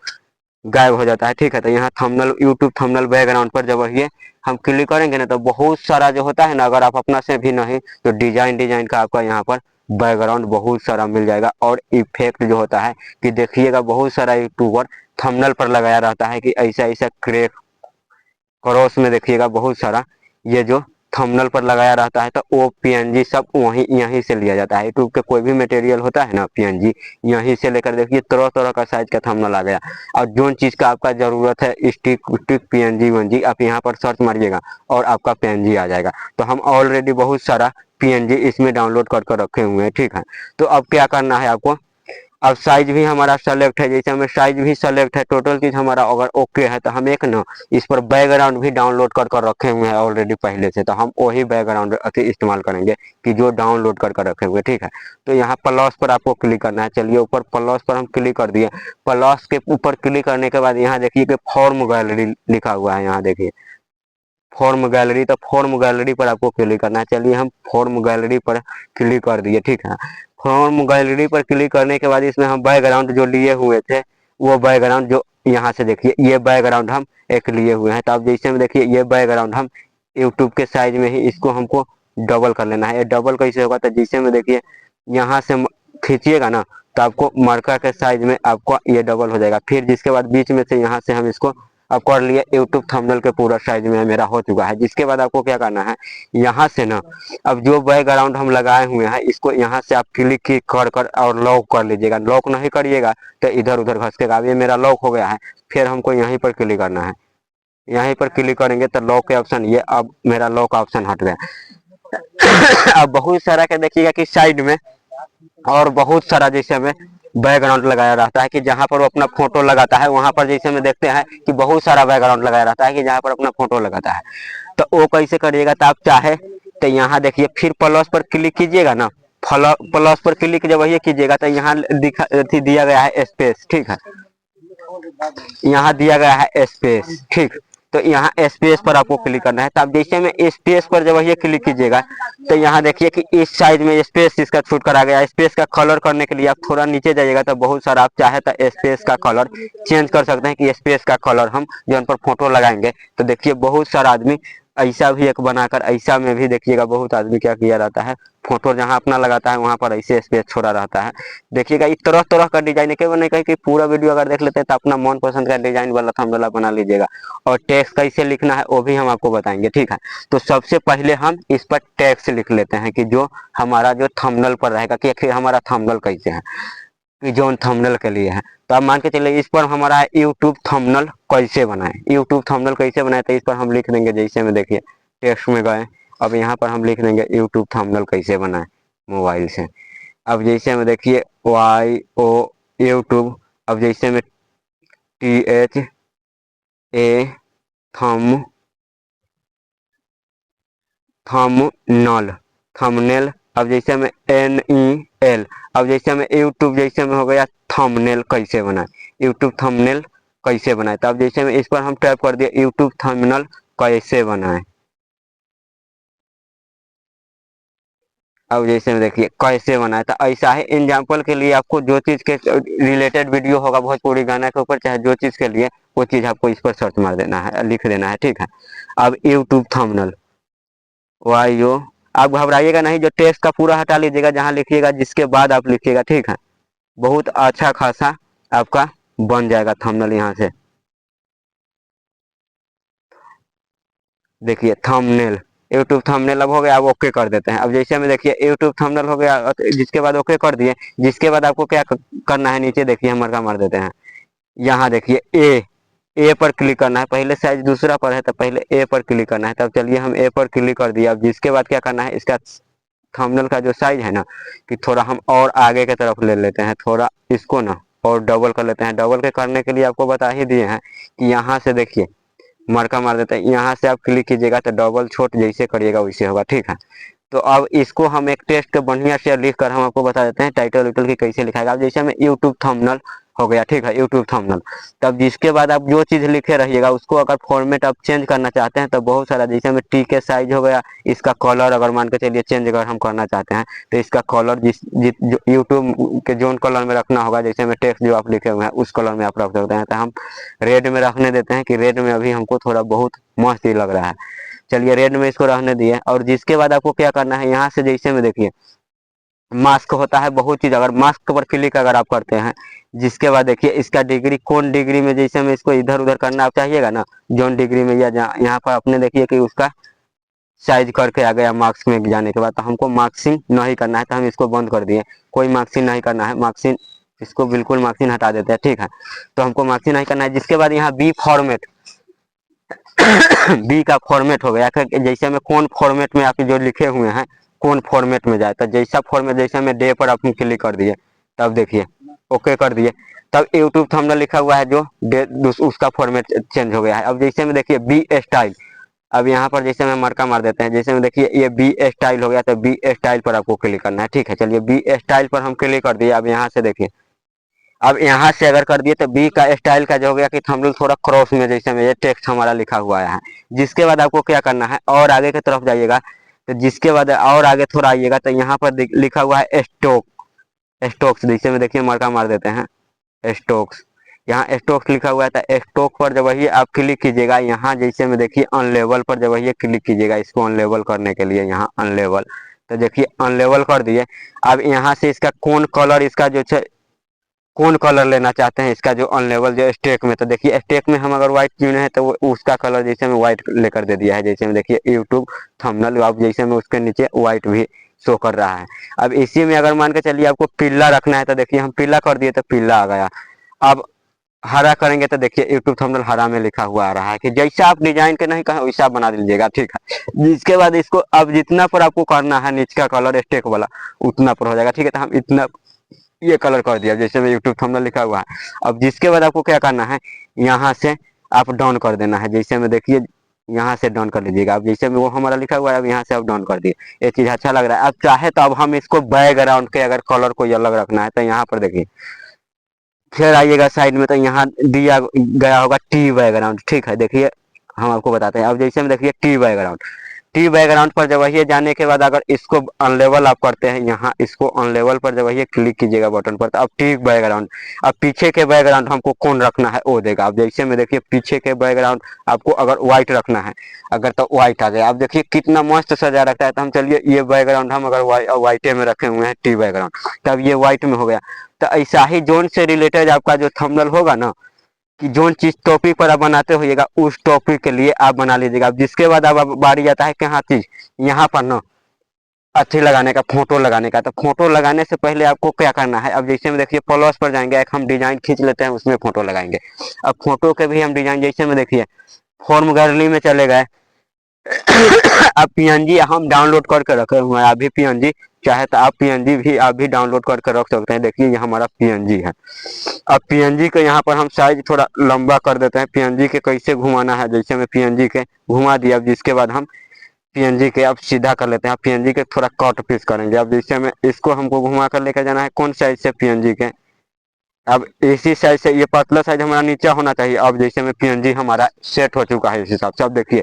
गायब हो जाता है। ठीक है, तो यहाँ थंबनेल, यूट्यूब थंबनेल बैकग्राउंड पर जब ये हम क्लिक करेंगे ना तो बहुत सारा जो होता है ना, अगर आप अपना से भी नहीं तो डिजाइन डिजाइन का आपका यहाँ पर बैकग्राउंड बहुत सारा मिल जाएगा। और इफेक्ट जो होता है कि देखिएगा बहुत सारा यूट्यूबर थंबनेल पर लगाया रहता है कि ऐसा ऐसा क्रैक क्रॉस में देखिएगा बहुत सारा ये जो थंबनेल पर लगाया रहता है, तो वो पीएनजी सब वहीं यहीं से लिया जाता है। यूट्यूब के कोई भी मटेरियल होता है ना पीएनजी, यहीं से लेकर देखिए तरह तरह का साइज का थंबनेल आ गया। और जो चीज का आपका जरूरत है स्टिक स्टिक पीएनजी वनजी, आप यहाँ पर सर्च मारिएगा और आपका पीएनजी आ जाएगा। तो हम ऑलरेडी बहुत सारा पीएनजी इसमें डाउनलोड कर रखे हुए हैं। ठीक है, तो अब क्या करना है आपको, अब साइज भी हमारा सेलेक्ट है, जैसे हमें साइज भी सेलेक्ट है, टोटल चीज हमारा अगर ओके है तो हम एक ना इस पर बैकग्राउंड भी डाउनलोड कर रखे हुए हैं ऑलरेडी पहले से, तो हम वही बैकग्राउंड इस्तेमाल करेंगे कि जो डाउनलोड कर रखे हुए। ठीक है, तो यहाँ प्लस पर आपको क्लिक करना है। चलिए ऊपर प्लस पर हम क्लिक कर दिए। प्लस के ऊपर क्लिक करने के बाद यहाँ देखिए कि फॉर्म गैलरी लिखा हुआ है, यहाँ देखिए फॉर्म गैलरी, तो फॉर्म गैलरी पर आपको क्लिक करना है। चलिए हम फॉर्म गैलरी पर क्लिक कर दिए। ठीक है, फॉर्म गैलरी पर क्लिक करने के बाद इसमें हम बैकग्राउंड जो लिए हुए थे वो बैकग्राउंड जो यहाँ से देखिए ये बैकग्राउंड हम एक लिए हुए हैं। तो अब जैसे में देखिए ये बैकग्राउंड हम यूट्यूब के साइज में ही इसको हमको डबल कर लेना है। ये डबल कैसे होगा, तो जैसे में देखिए यहाँ से खींचिएगा ना तो आपको मार्कर के साइज में आपको ये डबल हो जाएगा। फिर जिसके बाद बीच में से यहाँ से हम इसको अब कर लिए, यूट्यूब थंबनेल के पूरा साइज में मेरा हो चुका है। जिसके बाद आपको क्या करना है, यहाँ से ना अब जो बैकग्राउंड हम लगाए हुए हैं इसको यहाँ से आप क्लिक कर और लॉक कर लीजिएगा। लॉक नहीं करिएगा तो इधर उधर घसकेगा। अब ये मेरा लॉक हो गया है, फिर हमको यहीं पर क्लिक करना है। यहीं पर क्लिक करेंगे तो लॉक के ऑप्शन, ये अब मेरा लॉक ऑप्शन हट गया। अब बहुत सारा के देखिएगा कि साइड में और बहुत सारा जैसे हमें बैकग्राउंड लगाया रहता है कि जहां पर वो अपना फोटो लगाता है, वहां पर जैसे में देखते हैं कि बहुत सारा बैकग्राउंड लगाया रहता है कि जहां पर अपना फोटो लगाता है। तो वो कैसे करिएगा, तो आप चाहे तो यहाँ देखिए फिर प्लस पर क्लिक कीजिएगा ना, प्लस पर क्लिक जब ये कीजिएगा तो यहाँ दिया गया है स्पेस। ठीक है, यहाँ दिया गया है स्पेस। ठीक, तो यहाँ स्पेस पर आपको क्लिक करना है। तब जैसे में स्पेस पर जब ये क्लिक कीजिएगा तो यहाँ देखिए कि इस साइड में स्पेस इसका छूट कर आ गया। स्पेस का कलर करने के लिए आप थोड़ा नीचे जाइएगा तो बहुत सारा, आप चाहे तो स्पेस का कलर चेंज कर सकते हैं कि स्पेस का कलर हम जो उन पर फोटो लगाएंगे तो देखिए बहुत सारा आदमी ऐसा भी एक बनाकर, ऐसा में भी देखिएगा बहुत आदमी क्या किया रहता है, फोटो जहाँ अपना लगाता है वहां पर ऐसे स्पेस छोड़ा रहता है। देखिएगा इस तरह तरह का डिजाइन, केवल नहीं कहीं कि पूरा वीडियो अगर देख लेते हैं तो अपना मन पसंद का डिजाइन वाला थंबनेल बना लीजिएगा। और टेक्स्ट कैसे लिखना है वो भी हम आपको बताएंगे, ठीक है। तो सबसे पहले हम इस पर टेक्स्ट लिख लेते हैं कि जो हमारा जो थंबनेल पर रहेगा कि आखिर हमारा थंबनेल कैसे है, कि जो थंबनेल के लिए है। तो आप मान के चलिए इस पर हमारा है यूट्यूब थंबनेल कैसे बनाए, यूट्यूब थंबनेल कैसे बनाए, तो इस पर हम लिख देंगे, जैसे में देखिए टेक्स्ट में गए, अब यहाँ पर हम लिख देंगे यूट्यूब थंबनेल कैसे बनाए मोबाइल से। अब जैसे में देखिए YO यूट्यूब, अब जैसे में THA थम थंबनेल थंबनेल, अब जैसे में NEL, अब जैसे में यूट्यूब, जैसे में हो गया थंबनेल कैसे बनाए, यूट्यूब थंबनेल कैसे बनाए। तो अब जैसे में इस पर हम टाइप कर दिए यूट्यूब थंबनेल कैसे बनाए। अब जैसे में देखिए कैसे बनाए, तो ऐसा है एग्जाम्पल के लिए आपको जो चीज़ के रिलेटेड वीडियो होगा भोजपुरी गाना के ऊपर, चाहे जो चीज़ के लिए, वो चीज़ आपको इस पर सर्च मार देना है, लिख देना है, ठीक है। अब यूट्यूब थंबनेल YO, आप घबराइएगा नहीं, जो टेक्स्ट का पूरा हटा लीजिएगा, जहाँ लिखिएगा जिसके बाद आप लिखिएगा, ठीक है। बहुत अच्छा खासा आपका बन जाएगा थंबनेल। यहाँ से देखिए थंबनेल, यूट्यूब थंबनेल अब हो गया, अब ओके कर देते हैं। अब जैसे में देखिए यूट्यूब थंबनेल हो गया, जिसके बाद ओके कर दिए, जिसके बाद आपको क्या करना है, नीचे देखिए हम मरका मार देते हैं, यहाँ देखिए ए पर क्लिक करना है। पहले साइज दूसरा पर है तो पहले ए पर क्लिक करना है। तब चलिए हम ए पर क्लिक कर दिया। अब जिसके बाद क्या करना है, इसका थंबनेल का जो साइज है ना, कि थोड़ा हम और आगे की तरफ ले लेते हैं, थोड़ा इसको ना और डबल कर लेते हैं। डबल के करने के लिए आपको बता ही दिए हैं कि यहाँ से देखिए मरका मार देते हैं, यहाँ से आप क्लिक कीजिएगा तो डबल छोट जैसे करिएगा वैसे होगा, ठीक है। तो अब इसको हम एक टेक्स्ट के बढ़िया से लिख कर हम आपको बता देते हैं टाइटल वाइटल की कैसे लिखाएगा। अब जैसे हमें यूट्यूब थंबनेल हो गया, ठीक है, यूट्यूब थंबनेल। तब जिसके बाद आप जो चीज़ लिखे रहिएगा उसको अगर फॉर्मेट आप चेंज करना चाहते हैं तो बहुत सारा, जैसे हमें टी के साइज हो गया, इसका कलर अगर मान के चलिए चेंज अगर हम करना चाहते हैं तो इसका कलर जो यूट्यूब के जोन कलर में रखना होगा, जैसे में टेक्स्ट जो आप लिखे हुए हैं उस कलर में आप रख सकते हैं। तो हम रेड में रखने देते हैं कि रेड में अभी हमको थोड़ा बहुत मस्त ही लग रहा है, चलिए रेड में इसको रहने दिए। और जिसके बाद आपको क्या करना है, यहाँ से जैसे में देखिए मास्क होता है बहुत चीज़, अगर मास्क पर क्लिक अगर आप करते हैं, जिसके बाद देखिए इसका डिग्री कौन डिग्री में, जैसे में इसको इधर उधर करना आप चाहिएगा ना, जोन डिग्री में, या यहाँ पर अपने देखिए कि उसका साइज करके आ गया मार्क्स में जाने के बाद। तो हमको मार्क्सिंग नहीं करना है तो हम इसको बंद कर दिए, कोई मार्क्सिंग नहीं करना है, मार्क्सिंग इसको बिल्कुल मार्क्सिंग हटा देते हैं, ठीक है। तो हमको मार्क्सिंग नहीं करना है। जिसके बाद यहाँ बी फॉर्मेट बी का फॉर्मेट हो गया, जैसे में कौन फॉर्मेट में आप जो लिखे हुए हैं कौन फॉर्मेट में जाए, तो जैसा फॉर्मेट, जैसे में डे पर आप क्लिक कर दिए, तब देखिए ओके कर दिए, तब यूट्यूब थंबनेल लिखा हुआ है जो डे उसका फॉर्मेट चेंज हो गया है। अब जैसे में देखिए बी स्टाइल, अब यहाँ पर जैसे में मरका मार देते हैं, जैसे में देखिए ये बी स्टाइल हो गया, तो बी स्टाइल पर आपको क्लिक करना है, ठीक है। चलिए बी स्टाइल पर हम क्लिक कर दिए। अब यहाँ से देखिए, अब यहाँ से अगर कर दिए तो बी का स्टाइल का जो हो गया कि थंबनेल थोड़ा क्रॉस में, जैसे में ये टेक्स्ट हमारा लिखा हुआ है। जिसके बाद आपको क्या करना है, और आगे की तरफ जाइएगा, तो जिसके बाद और आगे थोड़ा आइएगा तो यहाँ पर लिखा हुआ है स्टॉक, स्टॉक्स, जैसे में देखिए मार्का मार देते हैं स्टॉक्स, यहाँ स्टॉक्स लिखा हुआ है। तो स्टॉक पर जब वही आप क्लिक कीजिएगा, यहाँ जैसे में देखिए अनलेवल पर जब वही क्लिक कीजिएगा, इसको अनलेवल करने के लिए यहाँ अनलेवल, तो देखिए अनलेवल कर दिए। अब यहाँ से इसका कौन कलर, इसका जो कौन कलर लेना चाहते हैं, इसका जो अनलेवल जो स्टेक में, तो देखिए स्टेक में हम अगर व्हाइट चुने हैं तो उसका कलर जैसे में व्हाइट लेकर दे दिया है। जैसे में देखिए यूट्यूब थंबनेल, आप जैसे में उसके नीचे व्हाइट भी शो कर रहा है। अब इसी में अगर मान के चलिए आपको पीला रखना है तो देखिए हम पीला कर दिए तो पीला आ गया। अब हरा करेंगे तो देखिए यूट्यूब थंबनेल हरा में लिखा हुआ आ रहा है, कि जैसा आप डिजाइन के नहीं कहा वैसा आप बना दीजिएगा, ठीक है। इसके बाद इसको अब जितना पर आपको करना है नीचे का कलर स्टेक वाला उतना पर हो जाएगा, ठीक है। तो हम इतना ये कलर कर दिया, जैसे में यूट्यूब थंबनेल लिखा हुआ है। अब जिसके बाद आपको क्या करना है, यहाँ से आप डाउन कर देना है, जैसे में देखिए यहाँ से डाउन कर लीजिएगा। अब जैसे में वो हमारा लिखा हुआ है, अब यहाँ से आप डाउन कर दिए, ये चीज़ अच्छा लग रहा है। अब चाहे तो अब हम इसको बैकग्राउंड के अगर कलर कोई अलग रखना है तो यहाँ पर देखिए फिर आइएगा साइड में, तो यहाँ दिया गया होगा टी बैकग्राउंड, ठीक है। देखिए हम आपको बताते हैं। अब जैसे हम देखिए टी बैकग्राउंड, टी बैकग्राउंड पर जब वही जाने के बाद अगर इसको अनलेवल आप करते हैं, यहाँ इसको अनलेवल पर जब वही क्लिक कीजिएगा बटन पर, तो अब टी बैकग्राउंड, अब पीछे के बैकग्राउंड हमको कौन रखना है वो देगा। अब जैसे में देखिए पीछे के बैकग्राउंड आपको अगर व्हाइट रखना है, अगर तो व्हाइट आ गया। अब देखिए कितना मस्त सजा रखता है। तो हम चलिए ये बैकग्राउंड हम अगर व्हाइटे में रखे हुए हैं टी बैकग्राउंड, तब ये व्हाइट में हो गया। तो ऐसा ही जोन से रिलेटेड आपका जो थंबनेल होगा ना, कि जो चीज टॉपिक पर आप बनाते होइएगा उस टॉपिक के लिए आप बना लीजिएगा। अब जिसके बाद अब बारी आता है कि हाँ चीज यहाँ पर ना अच्छी लगाने का, फोटो लगाने का। तो फोटो लगाने से पहले आपको क्या करना है, अब जैसे में देखिए प्लस पर जाएंगे, एक हम डिजाइन खींच लेते हैं, उसमें फोटो लगाएंगे। अब फोटो के भी हम डिजाइन जैसे में देखिए फॉर्म गैलरी में चले गए। अब पीएनजी हम डाउनलोड करके रखे हुए हैं, अभी पीएनजी चाहे तो आप पीएनजी भी आप भी डाउनलोड करके रख सकते हैं। देखिए ये हमारा पीएनजी है। अब पीएनजी के यहाँ पर हम साइज थोड़ा लंबा कर देते हैं। पीएनजी के कैसे घुमाना है, जैसे मैं पीएनजी के घुमा दिया। अब जिसके बाद हम पीएनजी के अब सीधा कर लेते हैं। पीएनजी के थोड़ा कट पीस करेंगे। अब जैसे में इसको हमको घुमा कर लेकर जाना है कौन साइज से पीएनजी के, अब इसी साइज से, ये पतला साइज हमारा नीचे होना चाहिए। अब जैसे में पीएनजी हमारा सेट हो चुका है इस हिसाब से। अब देखिए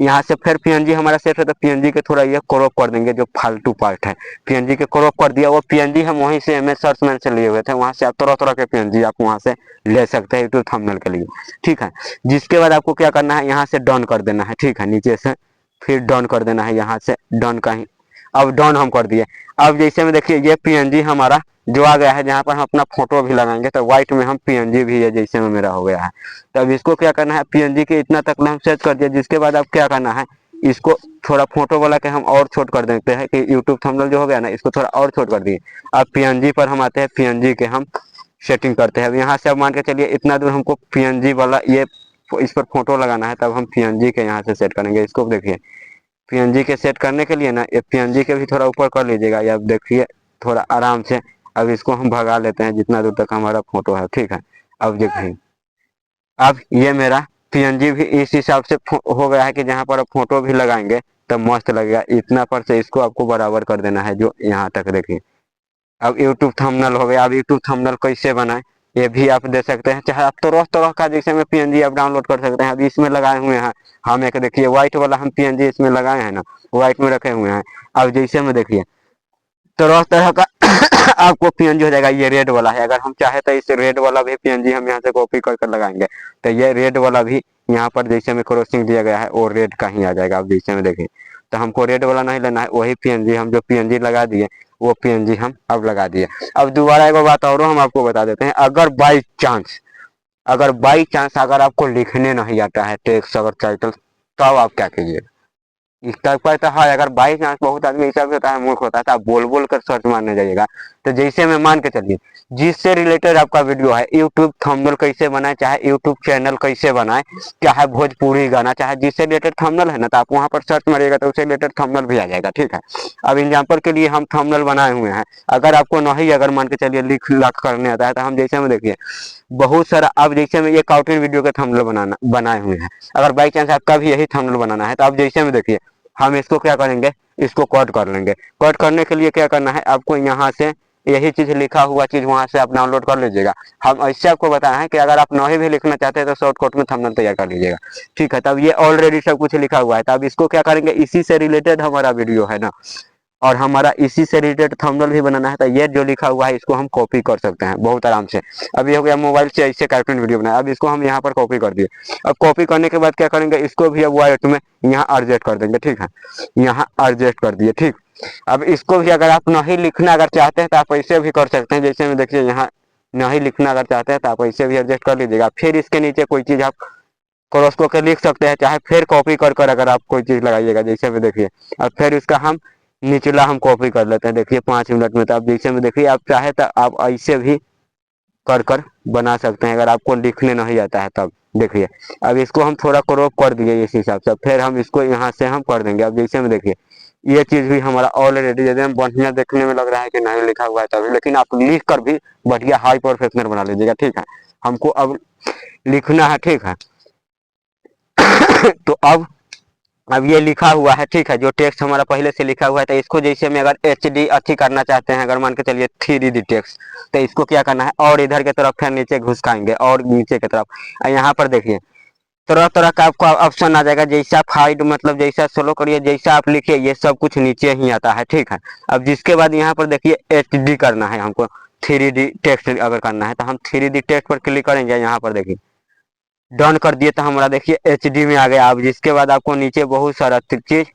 यहाँ से फिर पीएनजी हमारा सेट है, तो पीएनजी के थोड़ा ये क्रॉप कर देंगे, जो फालतू पार्ट है पीएनजी के क्रॉप कर दिया। वो पीएनजी हम वहीं से एमएस सर्चमैन से लिए हुए थे, वहां से आप तरह तरह के पीएनजी आप वहां से ले सकते हैं यूट्यूब थंबनेल के लिए, ठीक है। जिसके बाद आपको क्या करना है, यहाँ से डन कर देना है, ठीक है, नीचे से फिर डन कर देना है, यहाँ से डन का ही। अब डन हम कर दिए। अब जैसे में देखिए ये पीएनजी हमारा जो आ गया है, जहाँ पर हम अपना फोटो भी लगाएंगे, तो व्हाइट में हम पीएनजी भी है जैसे में मेरा हो गया है। तो अब इसको क्या करना है, पीएनजी के इतना तक हम सेट कर दिया। जिसके बाद अब क्या करना है, इसको थोड़ा फोटो वाला के हम और छोट कर देते हैं, कि यूट्यूब थंबनेल जो हो गया ना, इसको थोड़ा और छोट कर दिए। अब पीएनजी पर हम आते हैं, पीएनजी के हम सेटिंग करते हैं। अब यहाँ से अब मान के चलिए इतना दूर हमको पीएनजी वाला ये इस पर फोटो लगाना है, तब हम पीएनजी के यहाँ से सेट करेंगे। इसको देखिए पीएनजी के सेट करने के लिए ना, ये पीएनजी के भी थोड़ा ऊपर कर लीजिएगा, या देखिए थोड़ा आराम से। अब इसको हम भगा लेते हैं जितना दूर तक हमारा फोटो है, ठीक है। अब देखिए अब ये मेरा पीएनजी भी इस हिसाब से हो गया है कि जहाँ पर आप फोटो भी लगाएंगे तब मस्त लगेगा। इतना पर से इसको आपको बराबर कर देना है, जो यहाँ तक देखिए। अब यूट्यूब थंबनेल हो गया। अब यूट्यूब थंबनेल कैसे बनाए ये भी आप दे सकते हैं, चाहे आप तरह तरह का जैसे में पीएनजी आप डाउनलोड कर सकते हैं। अभी इसमें लगाए हुए हैं हम, एक देखिए व्हाइट वाला हम पीएनजी इसमें लगाए हैं ना, व्हाइट में रखे हुए हैं। अब जैसे में देखिए तरह तरह का आपको पीएनजी हो जाएगा। ये रेड वाला है, अगर हम चाहे तो इस रेड वाला भी पीएनजी हम यहाँ से कॉपी कर कर लगाएंगे, तो ये रेड वाला भी यहाँ पर जैसे में क्रॉसिंग दिया गया है वो रेड का ही आ जाएगा। अब जैसे में देखिए, तो हमको रेड वाला नहीं लेना है, वही पीएनजी हम जो पीएनजी लगा दिए वो पीएनजी हम अब लगा दिए। अब दोबारा एक बात और हम आपको बता देते हैं, अगर बाई चांस अगर आपको लिखने नहीं आता है टेक्स्ट अगर टाइटल, तब आप क्या कीजिए। इसका पता है, अगर बाई चांस बहुत आदमी ऐसा भी होता है मूर्ख होता है, तो आप बोल बोल कर सर्च मारने जाइएगा। तो जैसे मैं मान के चलिए जिससे रिलेटेड आपका वीडियो है, यूट्यूब थंबनेल कैसे बनाए, चाहे यूट्यूब चैनल कैसे बनाए, चाहे भोजपुरी गाना, चाहे जिससे रिलेटेड थंबनेल है ना, तो आप वहां पर सर्च मारिएगा तो उससे रिलेटेड थंबनेल भी आ जाएगा, ठीक है। अब एग्जाम्पल के लिए हम थंबनेल बनाए हुए हैं, अगर आपको नहीं अगर मान के चलिए लिख लख करने आता है, तो हम जैसे में देखिए बहुत सारा, अब जैसे में ये कार्टून वीडियो के थंबनेल बनाए हुए हैं। अगर बाई चांस आपका भी यही थंबनेल बनाना है, तो आप जैसे में देखिए हम इसको क्या करेंगे, इसको कट कर लेंगे। कट करने के लिए क्या करना है, आपको यहाँ से यही चीज लिखा हुआ चीज वहां से आप डाउनलोड कर लीजिएगा। हम ऐसे आपको बताया है कि अगर आप नहीं भी लिखना चाहते हैं तो शॉर्टकट में थंबनेल तैयार कर लीजिएगा, ठीक है। तब ये ऑलरेडी सब कुछ लिखा हुआ है, तब इसको क्या करेंगे, इसी से रिलेटेड हमारा वीडियो है ना, और हमारा इसी से रिलेटेड थंबनेल भी बनाना है, तो ये जो लिखा हुआ है इसको हम कॉपी कर सकते हैं बहुत आराम से। अब ये हो गया मोबाइल से ऐसे कार्टून वीडियो बनाया, अब इसको हम यहाँ पर कॉपी कर दिए। अब कॉपी करने के बाद क्या करेंगे, इसको भी अब वाइट में यहाँ एडजस्ट कर देंगे, ठीक है, यहाँ एडजस्ट कर दिए, ठीक। अब इसको भी अगर आप नहीं लिखना अगर चाहते हैं तो आप ऐसे भी कर सकते हैं, जैसे में देखिए यहाँ नहीं लिखना अगर चाहते हैं तो आप ऐसे भी एडजस्ट कर लीजिएगा। फिर इसके नीचे कोई चीज आप क्रॉस को लिख सकते हैं, चाहे फिर कॉपी कर कर अगर आप कोई चीज लगाइएगा, जैसे में देखिए। अब फिर इसका हम निचला हम कॉपी कर लेते हैं, देखिए 5 मिनट में। तो आप जैसे में देखिए आप चाहे तो आप ऐसे भी कर कर बना सकते हैं, अगर आपको लिखने नहीं आता है तब देखिए। अब इसको हम थोड़ा क्रॉप कर दिए इस हिसाब से, फिर हम इसको यहाँ से हम कर देंगे। अब जैसे में देखिए ये चीज भी हमारा ऑलरेडी एकदम बढ़िया देखने में लग रहा है कि नहीं लिखा हुआ है तभी, लेकिन आप लिख कर भी बढ़िया हाई प्रोफेशनल बना लीजिएगा, ठीक है। हमको अब लिखना है, ठीक है। तो अब ये लिखा हुआ है, ठीक है, जो टेक्स्ट हमारा पहले से लिखा हुआ है, तो इसको जैसे में अगर HD अच्छी करना चाहते हैं, अगर मान के चलिए 3D टेक्स्ट, तो इसको क्या करना है, और इधर की तरफ फिर नीचे घुसकाएंगे और नीचे की तरफ। यहाँ पर देखिए तरह तरह का आपको ऑप्शन आ जाएगा, जैसा आप हाइड मतलब जैसा स्लो करिए, जैसा आप लिखिए, ये सब कुछ नीचे ही आता है, ठीक है। अब जिसके बाद यहाँ पर देखिए HD करना है हमको, 3D टेक्स्ट अगर करना है तो हम 3D टेक्स्ट पर क्लिक करेंगे। यहाँ पर देखिए डन कर दिए तो हमारा देखिए HD में आ गया। अब जिसके बाद आपको नीचे बहुत सारा चीज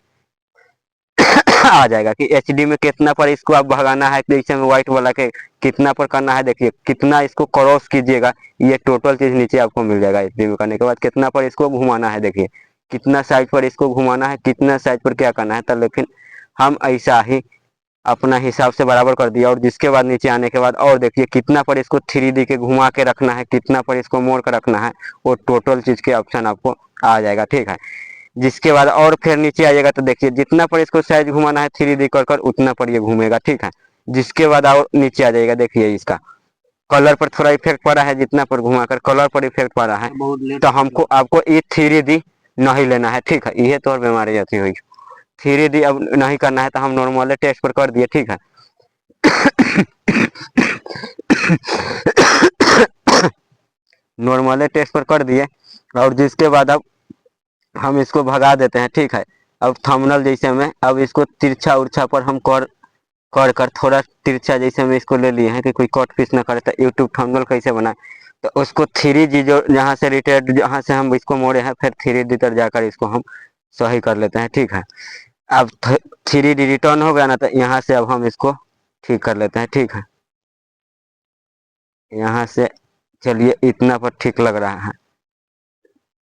आ जाएगा कि HD में कितना पर इसको आप भगाना है, जैसे में व्हाइट वाला के कितना पर करना है, देखिए कितना इसको क्रॉस कीजिएगा, ये टोटल चीज नीचे आपको मिल जाएगा। HD में करने के बाद कितना पर इसको घुमाना है, देखिए कितना साइज पर इसको घुमाना है, कितना साइज पर क्या करना है। तो लेकिन हम ऐसा ही अपना हिसाब से बराबर कर दिया, और जिसके बाद नीचे आने के बाद और देखिए कितना पर इसको 3D के घुमा के रखना है, कितना पर इसको मोड़ कर रखना है, वो टोटल चीज के ऑप्शन आपको आ जाएगा, ठीक है। जिसके बाद और फिर नीचे आइएगा तो देखिए जितना पर इसको साइज घुमाना है 3D कर कर उतना पर ये घूमेगा, ठीक है। जिसके बाद और नीचे आ जाएगा, देखिए इसका कलर पर थोड़ा इफेक्ट पड़ा है, जितना पर घुमा कर कलर पर इफेक्ट पड़ा है, तो हमको आपको ये 3D नहीं लेना है, ठीक है। ये तो और बीमारी आती हुई 3D अब नहीं करना है तो हम नॉर्मल टेस्ट पर कर दिए, ठीक है। नॉर्मल टेस्ट पर कर दिए, और जिसके बाद अब हम इसको भगा देते हैं, ठीक है। अब थंबनेल जैसे में अब इसको तिरछा उर्छा पर हम कर कर कर थोड़ा तिरछा जैसे में इसको ले लिए हैं कि कोई कट पीस ना करे। तो यूट्यूब थंबनेल कैसे बनाए, तो उसको 3D जो जहाँ से रिटेड जहाँ से हम इसको मोड़े हैं फिर 3D तर जाकर इसको हम सही कर लेते हैं, ठीक है। अब 3D रिटर्न हो गया ना, तो यहाँ से अब हम इसको ठीक कर लेते हैं, ठीक है। यहाँ से चलिए इतना पर ठीक लग रहा है,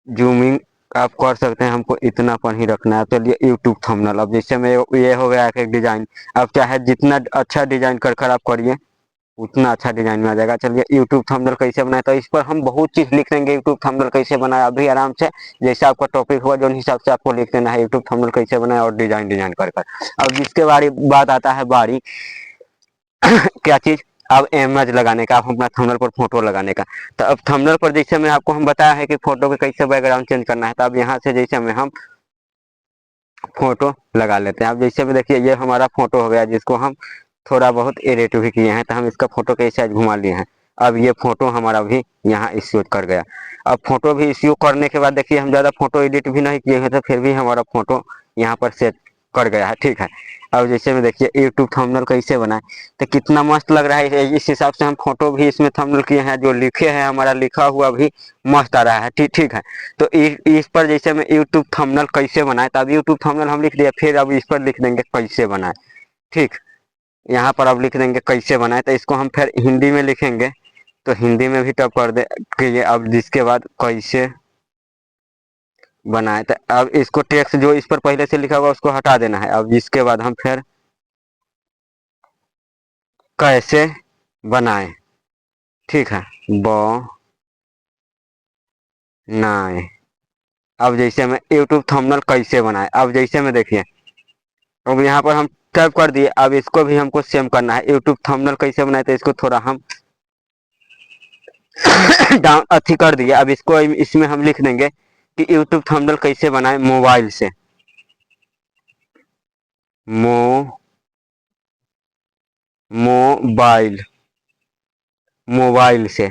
जूमिंग आप कर सकते हैं, हमको इतना पर ही रखना है। चलिए यूट्यूब थंबनेल अब जैसे में ये हो गया एक डिजाइन। अब क्या है, जितना अच्छा डिजाइन कर कर आप करिए उतना अच्छा डिजाइन में आ जाएगा। चलिए यूट्यूब थंबनेल कैसे बनाए, तो इस पर हम बहुत चीज लिख देंगे, यूट्यूब थंबनेल कैसे बनाए अभी आराम से जैसा आपका टॉपिक हुआ जो हिसाब से आपको लिख देना है, यूट्यूब थंबनेल कैसे बनाए और डिजाइन डिजाइन कर कर। अब जिसके बारी बात आता है बारी क्या चीज, अब इमेज लगाने का, अब अपना थंबनेल पर फोटो लगाने का। तो अब थंबनेल पर जैसे में आपको हम बताया है कि फोटो के कैसे बैकग्राउंड चेंज करना है, तो अब यहाँ से जैसे में हम फोटो लगा लेते हैं। अब जैसे में देखिए ये हमारा फोटो हो गया, जिसको हम थोड़ा बहुत एडिट भी किए हैं, तो हम इसका फोटो के साइज घुमा लिए हैं। अब ये फोटो हमारा भी यहाँ इश्यू कर गया। अब फोटो भी इश्यू करने के बाद देखिए हम ज़्यादा फोटो एडिट भी नहीं किए हैं, तो फिर भी हमारा फोटो यहाँ पर सेट कर गया है, ठीक है। अब जैसे में देखिए यूट्यूब थंबनेल कैसे बनाए, तो कितना मस्त लग रहा है। इस हिसाब से हम फोटो भी इसमें थंबनेल किए हैं, जो लिखे हैं हमारा लिखा हुआ भी मस्त आ रहा है, ठीक ठीक है। तो इस पर जैसे में यूट्यूब थंबनेल कैसे बनाए, तो अब यूट्यूब थंबनेल हम लिख दिया, फिर अब इस पर लिख देंगे कैसे बनाए, ठीक। यहाँ पर अब लिख देंगे कैसे बनाए, तो इसको हम फिर हिंदी में लिखेंगे, तो हिंदी में भी टप कर दे कि अब जिसके बाद कैसे बनाए, तो अब इसको टेक्स्ट जो इस पर पहले से लिखा हुआ उसको हटा देना है। अब जिसके बाद हम फिर कैसे बनाए, ठीक है, बनाए। अब जैसे में यूट्यूब थंबनेल कैसे बनाए, अब जैसे में देखिए अब यहाँ पर हम टाइप कर दिए। अब इसको भी हमको सेम करना है, यूट्यूब थंबनेल कैसे बनाए, तो इसको थोड़ा हम डाउन अथी कर दिए। अब इसको इसमें हम लिख देंगे कि यूट्यूब थंबनेल कैसे बनाए मोबाइल से, मोबाइल मोबाइल से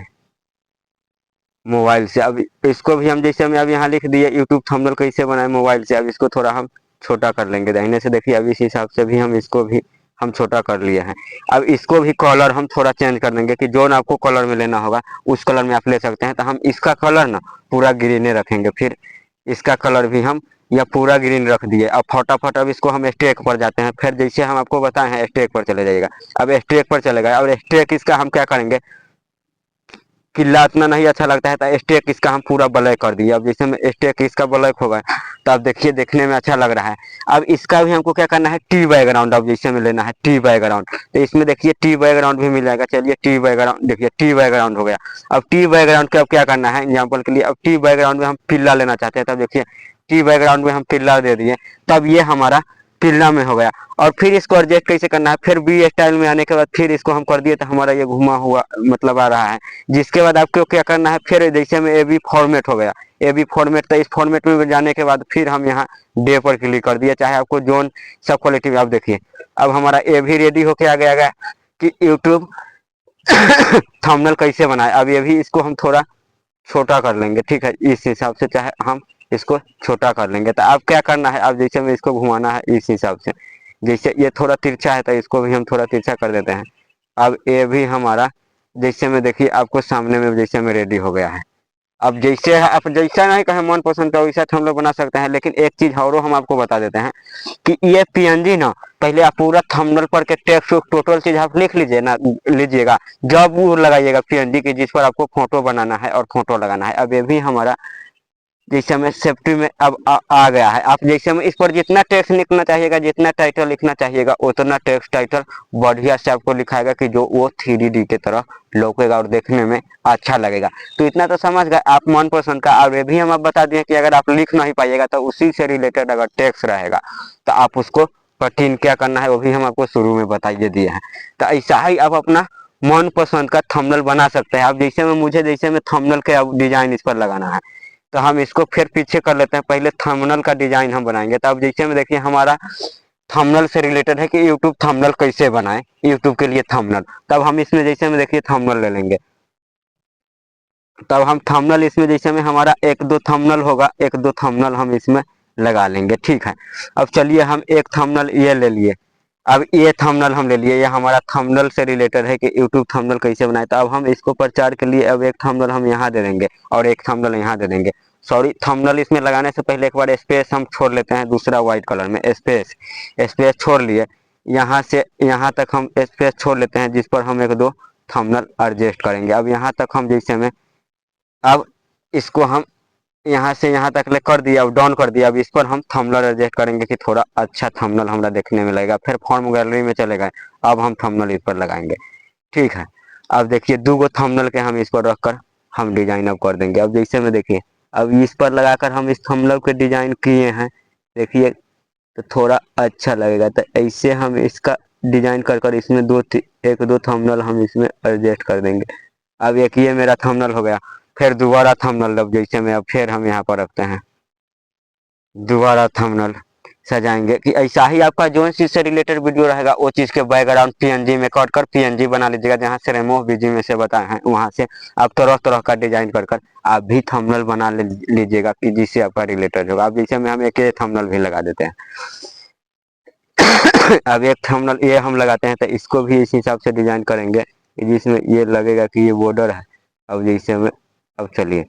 मोबाइल से। अब इसको भी हम जैसे में अब यहाँ लिख दिए यूट्यूब थंबनेल कैसे बनाए मोबाइल से। अब इसको थोड़ा हम छोटा कर लेंगे दाहिने से, देखिए अब इस हिसाब से भी हम इसको भी हम छोटा कर लिए हैं। अब इसको भी कलर हम थोड़ा चेंज कर देंगे कि जो ना आपको कलर में लेना होगा उस कलर में आप ले सकते हैं। तो हम इसका कलर ना पूरा ग्रीन रखेंगे, फिर इसका कलर भी हम या पूरा ग्रीन रख दिए। अब फटाफट अब इसको हम स्ट्रेक पर जाते हैं, फिर जैसे हम आपको बताए हैं स्ट्रेक पर चले जाइएगा। अब स्ट्रेक पर चलेगा, और स्ट्रेक इसका हम क्या करेंगे, किला इतना नहीं अच्छा लगता है तो स्टेक इसका हम पूरा ब्लैक कर दिए। अब जैसे में स्टेक इसका ब्लैक होगा तो अब देखिए देखने में अच्छा लग रहा है। अब इसका भी हमको क्या करना है, टी बैकग्राउंड अब जैसे में लेना है टी बैकग्राउंड, तो इसमें देखिए टी बैकग्राउंड भी मिल जाएगा। चलिए टी बैकग्राउंड, देखिए टी बैकग्राउंड हो गया। अब टी बैकग्राउंड का अब क्या करना है एग्जाम्पल के लिए, अब टी बैकग्राउंड में हम पिल्ला लेना चाहते हैं, तब देखिए टी बैकग्राउंड में हम पिल्ला दे दिए, तब ये हमारा पिल्ला में हो गया। और फिर इसको एडजस्ट कैसे करना है, फिर बी स्टाइल में आने के बाद फिर इसको हम कर दिए तो हमारा ये घुमा हुआ मतलब आ रहा है। जिसके बाद आपको क्या करना है, फिर जैसे में ए बी फॉर्मेट हो गया, ए बी फॉर्मेट, तो इस फॉर्मेट में जाने के बाद फिर हम यहाँ डे पर क्लिक कर दिए, चाहे आपको जोन सब क्वालिटी में। आप देखिए अब हमारा ए भी रेडी होके आ गया कि यूट्यूब थंबनेल कैसे बनाए। अब ये भी इसको हम थोड़ा छोटा कर लेंगे, ठीक है। इस हिसाब से चाहे हम इसको छोटा कर लेंगे। तो अब क्या करना है, अब जैसे में इसको घुमाना है इस हिसाब से, जैसे ये थोड़ा तिरछा है तो इसको भी हम थोड़ा तिरछा कर देते हैं। अब ये भी हमारा जैसे में देखिए आपको सामने में जैसे में रेडी हो गया है। अब जैसे है, आप जैसा नहीं कहें मन पसंद का वैसा हम लोग बना सकते हैं। लेकिन एक चीज और हम आपको बता देते हैं कि ये पीएनजी ना, पहले आप पूरा थंबनेल पर के टेक्स्ट टोटल चीज आप लिख लीजिए ना, लीजिएगा, जब वो लगाइएगा पीएनजी की जिस पर आपको फोटो बनाना है और फोटो लगाना है। अब ये भी हमारा जैसे में सेफ्टी में अब आ गया है। आप जैसे में इस पर जितना टेक्स्ट लिखना चाहिएगा, जितना टाइटल लिखना चाहिएगा, उतना टेक्स्ट टाइटल बढ़िया से आपको लिखाएगा कि जो वो 3D की तरह लौकेगा और देखने में अच्छा लगेगा। तो इतना तो समझ गए आप मन पसंद का। और ये भी हम आप बता दिए कि अगर आप लिख नहीं पाइएगा तो उसी से रिलेटेड अगर टेक्स्ट रहेगा तो आप उसको कठिन क्या करना है वो भी हम आपको शुरू में बताइए दिए हैं। तो ऐसा ही आप अपना मन पसंद का थंबनेल बना सकते हैं। आप जैसे में मुझे जैसे में थंबनेल के डिजाइन इस पर लगाना है तो हम इसको फिर पीछे कर लेते हैं, पहले थंबनेल का डिजाइन हम बनाएंगे। तो अब जैसे में देखिए हमारा थंबनेल से रिलेटेड है कि यूट्यूब थंबनेल कैसे बनाए, यूट्यूब के लिए थंबनेल। तब हम इसमें जैसे में देखिए थंबनेल ले लेंगे। तब हम थंबनेल इसमें जैसे में हमारा एक दो थंबनेल होगा, एक दो थंबनेल हम इसमें लगा लेंगे, ठीक है। अब चलिए हम एक थंबनेल ये ले लिए। अब ये थंबनेल हम ले लिए, ये हमारा थंबनेल से रिलेटेड है कि यूट्यूब थंबनेल कैसे बनाए। तो अब हम इसको प्रचार के लिए अब एक थंबनेल हम यहाँ दे देंगे और एक थंबनेल यहाँ दे देंगे। सॉरी, थंबनेल इसमें लगाने से पहले एक बार स्पेस हम छोड़ लेते हैं, दूसरा व्हाइट कलर में स्पेस, स्पेस छोड़ लिए। यहाँ से यहाँ तक हम स्पेस छोड़ लेते हैं जिस पर हम एक दो थंबनेल एडजस्ट करेंगे। अब यहाँ तक हम जैसे में अब इसको हम यहाँ से यहाँ तक ले कर दिया, अब डाउन कर दिया। अब इस पर हम थंबनेल एडजस्ट करेंगे कि थोड़ा अच्छा थंबनेल हमारा देखने में लगेगा। फिर फॉर्म गैलरी में चले गए, अब हम थंबनेल इस पर लगाएंगे, ठीक है। अब देखिए दो गो थंबनेल के हम इस पर रखकर हम डिजाइन अब कर देंगे। अब जैसे में देखिए अब इस पर लगाकर हम इस थंबनेल के डिजाइन किए हैं, देखिए तो थोड़ा अच्छा लगेगा। तो ऐसे हम इसका डिजाइन कर कर इसमें एक दो थंबनेल हम इसमें एडजस्ट कर देंगे। अब एक ये मेरा थंबनेल हो गया। फिर दोबारा थंबनेल अब जैसे में अब फिर हम यहाँ पर रखते हैं, दोबारा थंबनेल सजाएंगे कि ऐसा ही आपका जो चीज से रिलेटेड वीडियो रहेगा वो चीज के बैकग्राउंड पीएनजी में कट कर पीएनजी बना लीजिएगा। जहाँ से रेमो बीजी में से बताए हैं वहां से आप तरह तरह का डिजाइन कर कर आप भी थंबनेल बना लीजिएगा कि जिससे आपका रिलेटेड होगा। अब जैसे में हम एक थंबनेल भी लगा देते हैं। अब एक थंबनेल ये हम लगाते हैं तो इसको भी इस हिसाब से डिजाइन करेंगे जिसमें ये लगेगा कि ये बॉर्डर है। अब जैसे में अब चलिए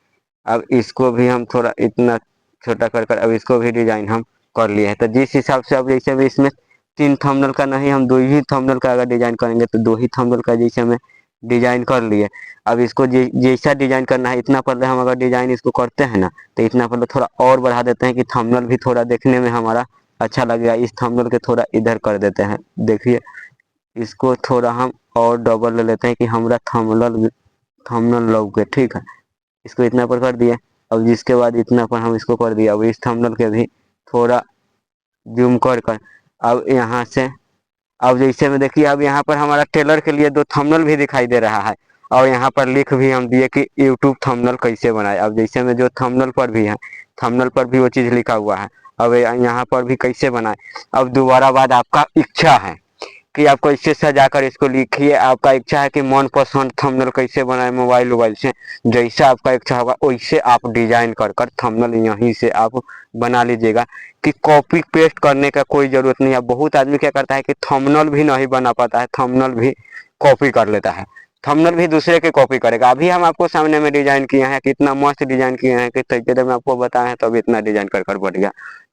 अब इसको भी हम थोड़ा इतना छोटा कर कर अब इसको भी डिजाइन हम कर लिए हैं। तो जिस हिसाब से अब जैसे भी इसमें तीन थंबनेल का नहीं, हम दो ही थंबनेल का अगर डिजाइन करेंगे तो दो ही थंबनेल का जैसे में डिजाइन कर लिए। अब इसको जैसा डिजाइन करना है इतना पहले हम अगर डिजाइन इसको करते हैं ना तो इतना पहले थोड़ा और बढ़ा देते हैं कि थंबनेल भी थोड़ा देखने में हमारा अच्छा लगेगा। इस थंबनेल के थोड़ा इधर कर देते हैं, देखिए इसको थोड़ा हम और डबल ले लेते हैं कि हमारा थंबनेल थंबनेल लगे, ठीक है। इसको इतना पर कर दिए। अब जिसके बाद इतना पर हम इसको कर दिया। अब इस थंबनेल के भी थोड़ा जूम कर कर अब यहाँ से अब जैसे में देखिए अब यहाँ पर हमारा टेलर के लिए दो थंबनेल भी दिखाई दे रहा है और यहाँ पर लिख भी हम दिए कि यूट्यूब थंबनेल कैसे बनाए। अब जैसे में जो थंबनेल पर भी है, थंबनेल पर भी वो चीज़ लिखा हुआ है। अब यहाँ पर भी कैसे बनाए। अब दोबारा बाद आपका इच्छा है कि आपको इससे सजाकर इसको लिखिए। आपका इच्छा है कि मनपसंद थंबनेल कैसे बनाए मोबाइल से, जैसा आपका इच्छा होगा वैसे आप डिजाइन कर कर थंबनेल यहीं से आप बना लीजिएगा कि कॉपी पेस्ट करने का कोई ज़रूरत नहीं है। बहुत आदमी क्या करता है कि थंबनेल भी नहीं बना पाता है, थंबनेल भी कॉपी कर लेता है, थंबनेल भी दूसरे के कॉपी करेगा। अभी हम आपको सामने में डिजाइन किए हैं, कितना मस्त डिजाइन किए हैं कि तरीके में आपको बताए हैं, तब इतना डिजाइन कर कर बढ़िया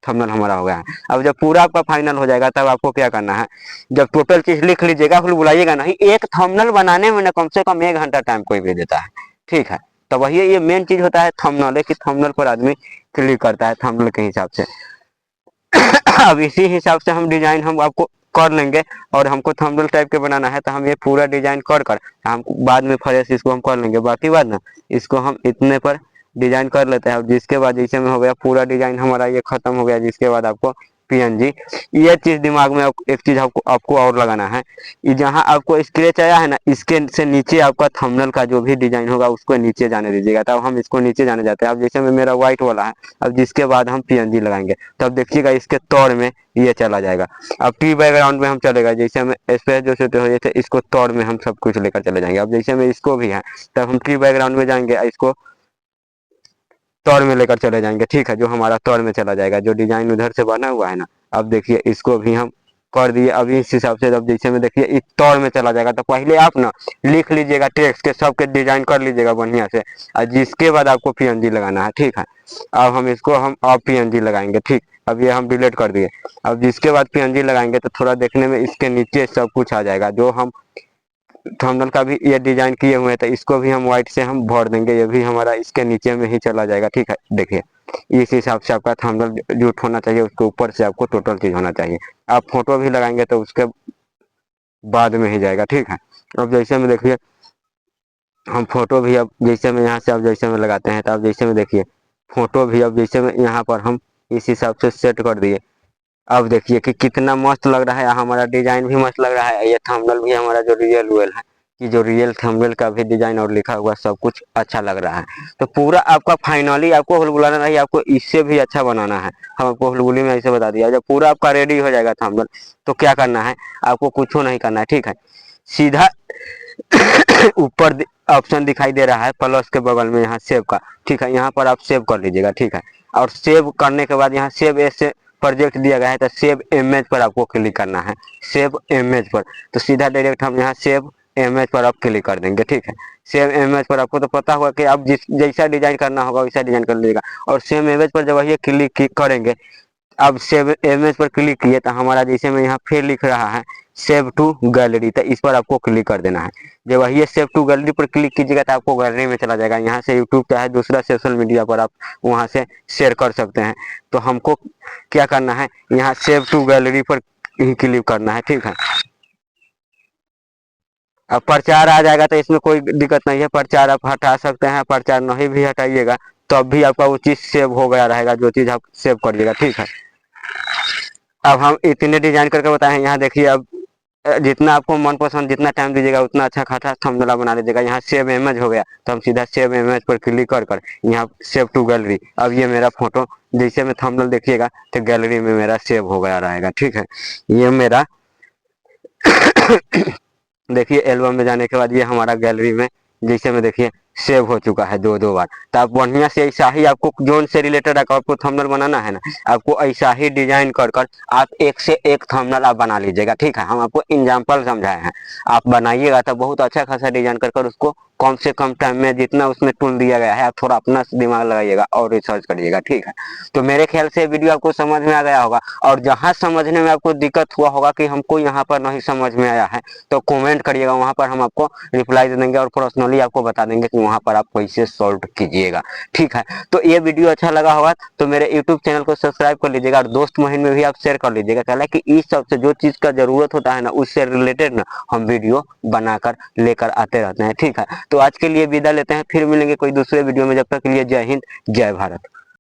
थंबनेल हमारा हो गया है। अब जब पूरा आपका फाइनल हो जाएगा तब आपको क्या करना है, जब टोटल चीज लिख लीजिएगा फिर बुलाइएगा नहीं। एक थंबनेल बनाने में ना कम से कम 1 घंटा टाइम कोई भी देता है, ठीक है। तो वही ये मेन चीज होता है थंबनेल, कि थंबनेल पर आदमी क्लिक करता है थंबनेल के हिसाब से। अब इसी हिसाब से हम डिजाइन हम आपको कर लेंगे। और हमको थंबनेल टाइप के बनाना है तो हम ये पूरा डिजाइन कर कर हम बाद में फ्रेश इसको हम कर लेंगे। बाकी बात ना इसको हम इतने पर डिजाइन कर लेते हैं। जिसके बाद जैसे में हो गया पूरा डिजाइन हमारा ये खत्म हो गया, जिसके बाद आपको पीएनजी ये चीज दिमाग में एक चीज आपको और लगाना है। जहाँ आपको स्क्रैच आया है ना इसके से नीचे आपका थंबनेल का जो भी डिजाइन होगा उसको नीचे जाने दीजिएगा। तब हम इसको नीचे जाने जाते हैं। अब जैसे में मेरा व्हाइट वाला है, अब जिसके बाद हम पीएनजी लगाएंगे तब देखिएगा इसके तौर में ये चला जाएगा। अब टी बैकग्राउंड में हम चलेगा, जैसे हम स्पेस जो छोटे हो जाते इसको तौर में हम सब कुछ लेकर चले जाएंगे। अब जैसे में इसको भी है तब हम टी बैकग्राउंड में जाएंगे, इसको तौर में लेकर चले जाएंगे, ठीक है, जो हमारा तौर में चला जाएगा, जो डिजाइन उधर से बना हुआ है ना। अब देखिए इसको भी हम कर दिए। अभी इस हिसाब से अब जैसे में देखिए इस तौर में चला जाएगा। तो पहले आप ना लिख लीजिएगा टेक्स्ट के, सबके डिजाइन कर लीजिएगा बढ़िया से, और जिसके बाद आपको पीएनजी लगाना है, ठीक है। अब हम इसको अब पीएनजी लगाएंगे, ठीक। अब ये हम डिलीट कर दिए। अब जिसके बाद पीएनजी लगाएंगे तो थोड़ा देखने में इसके नीचे सब कुछ आ जाएगा। जो हम थंबनेल का भी ये डिजाइन किए हुए हैं, तो इसको भी हम व्हाइट से हम भर देंगे, ये भी हमारा इसके नीचे में ही चला जाएगा, ठीक है। देखिए इस हिसाब से आपका थंबनेल जूट होना चाहिए, उसके ऊपर से आपको टोटल चीज होना चाहिए। आप फोटो भी लगाएंगे तो उसके बाद में ही जाएगा, ठीक है। अब जैसे में देखिए हम फोटो भी अब जैसे में यहाँ से अब जैसे में लगाते हैं, तो अब जैसे में देखिए फोटो भी अब जैसे में यहाँ पर हम इस हिसाब से सेट कर दिए। अब देखिए कि कितना मस्त लग रहा है, हमारा डिजाइन भी मस्त लग रहा है, ये थंबनेल भी हमारा जो रियल वेल है, कि जो रियल थंबनेल का भी डिजाइन और लिखा हुआ सब कुछ अच्छा लग रहा है। तो पूरा आपका फाइनली आपको हुलबुलाना नहीं, आपको इससे भी अच्छा बनाना है। हम आपको हुलबुली में ऐसे बता दिया। जब पूरा आपका रेडी हो जाएगा थंबनेल, तो क्या करना है, आपको कुछ नहीं करना है, ठीक है। सीधा ऊपर ऑप्शन दिखाई दे रहा है प्लस के बगल में, यहाँ सेव का, ठीक है, यहाँ पर आप सेव कर लीजिएगा, ठीक है। और सेव करने के बाद यहाँ सेव एज प्रोजेक्ट दिया गया है, तो सेव इमेज पर आपको क्लिक करना है, सेव इमेज पर। तो सीधा डायरेक्ट हम यहाँ सेव इमेज पर आप क्लिक कर देंगे, ठीक है। सेव इमेज पर आपको तो पता होगा कि आप जिस जैसा डिजाइन करना होगा वैसा डिजाइन कर लीजिएगा। और सेव इमेज पर जब ये क्लिक करेंगे, अब सेव इमेज पर क्लिक किए तो हमारा जैसे में यहाँ फिर लिख रहा है सेव टू गैलरी, तो इस पर आपको क्लिक कर देना है। जब वही सेव टू गैलरी पर क्लिक कीजिएगा तो आपको गैलरी में चला जाएगा। यहाँ से यूट्यूब चाहे दूसरा सोशल मीडिया पर आप वहाँ से शेयर कर सकते हैं। तो हमको क्या करना है, यहाँ सेव टू गैलरी पर ही क्लिक करना है, ठीक है। अब प्रचार आ जाएगा तो इसमें कोई दिक्कत नहीं है, प्रचार आप हटा सकते हैं, प्रचार नहीं भी हटाइएगा तो अब भी आपका वो चीज सेव हो गया रहेगा, जो चीज आप सेव करिएगा, ठीक है। अब हम इतने डिजाइन करके बताए हैं, यहाँ देखिए अब जितना आपको मनपसंद जितना टाइम दीजिएगा उतना अच्छा खासा थंबनेल बना लीजिएगा। यहाँ सेव इमेज हो गया, तो हम सीधा सेव इमेज पर क्लिक कर यहाँ सेव टू गैलरी। अब ये मेरा फोटो जैसे में थंबनेल देखिएगा तो गैलरी में मेरा सेव हो गया रहेगा, ठीक है। ये मेरा देखिए एल्बम में जाने के बाद ये हमारा गैलरी में जैसे में देखिए सेव हो चुका है दो बार। तो आप बढ़िया से ऐसा ही आपको जोन से रिलेटेड आपको थंबनेल बनाना है ना, आपको ऐसा ही डिजाइन कर आप एक से एक थंबनेल आप बना लीजिएगा, ठीक है। हम आपको एग्जांपल समझाए हैं, आप बनाइएगा तो बहुत अच्छा खासा डिजाइन कर उसको कम से कम टाइम में जितना उसमें टूल दिया गया है आप थोड़ा अपना दिमाग लगाइएगा और रिसर्च करिएगा, ठीक है। तो मेरे ख्याल से वीडियो आपको समझ में आ गया होगा। और जहाँ समझने में आपको दिक्कत हुआ होगा कि हमको यहाँ पर नहीं समझ में आया है, तो कमेंट करिएगा, वहाँ पर हम आपको रिप्लाई दे देंगे और पर्सनली आपको बता देंगे कि वहाँ पर आप कैसे सॉल्व कीजिएगा, ठीक है। तो ये वीडियो अच्छा लगा होगा तो मेरे यूट्यूब चैनल को सब्सक्राइब कर लीजिएगा और दोस्त महीन में भी आप शेयर कर लीजिएगा। हालांकि इस सबसे जो चीज का जरूरत होता है ना, उससे रिलेटेड ना हम वीडियो बनाकर लेकर आते रहते हैं, ठीक है। तो आज के लिए विदा लेते हैं, फिर मिलेंगे कोई दूसरे वीडियो में। जब तक के लिए जय हिंद जय भारत।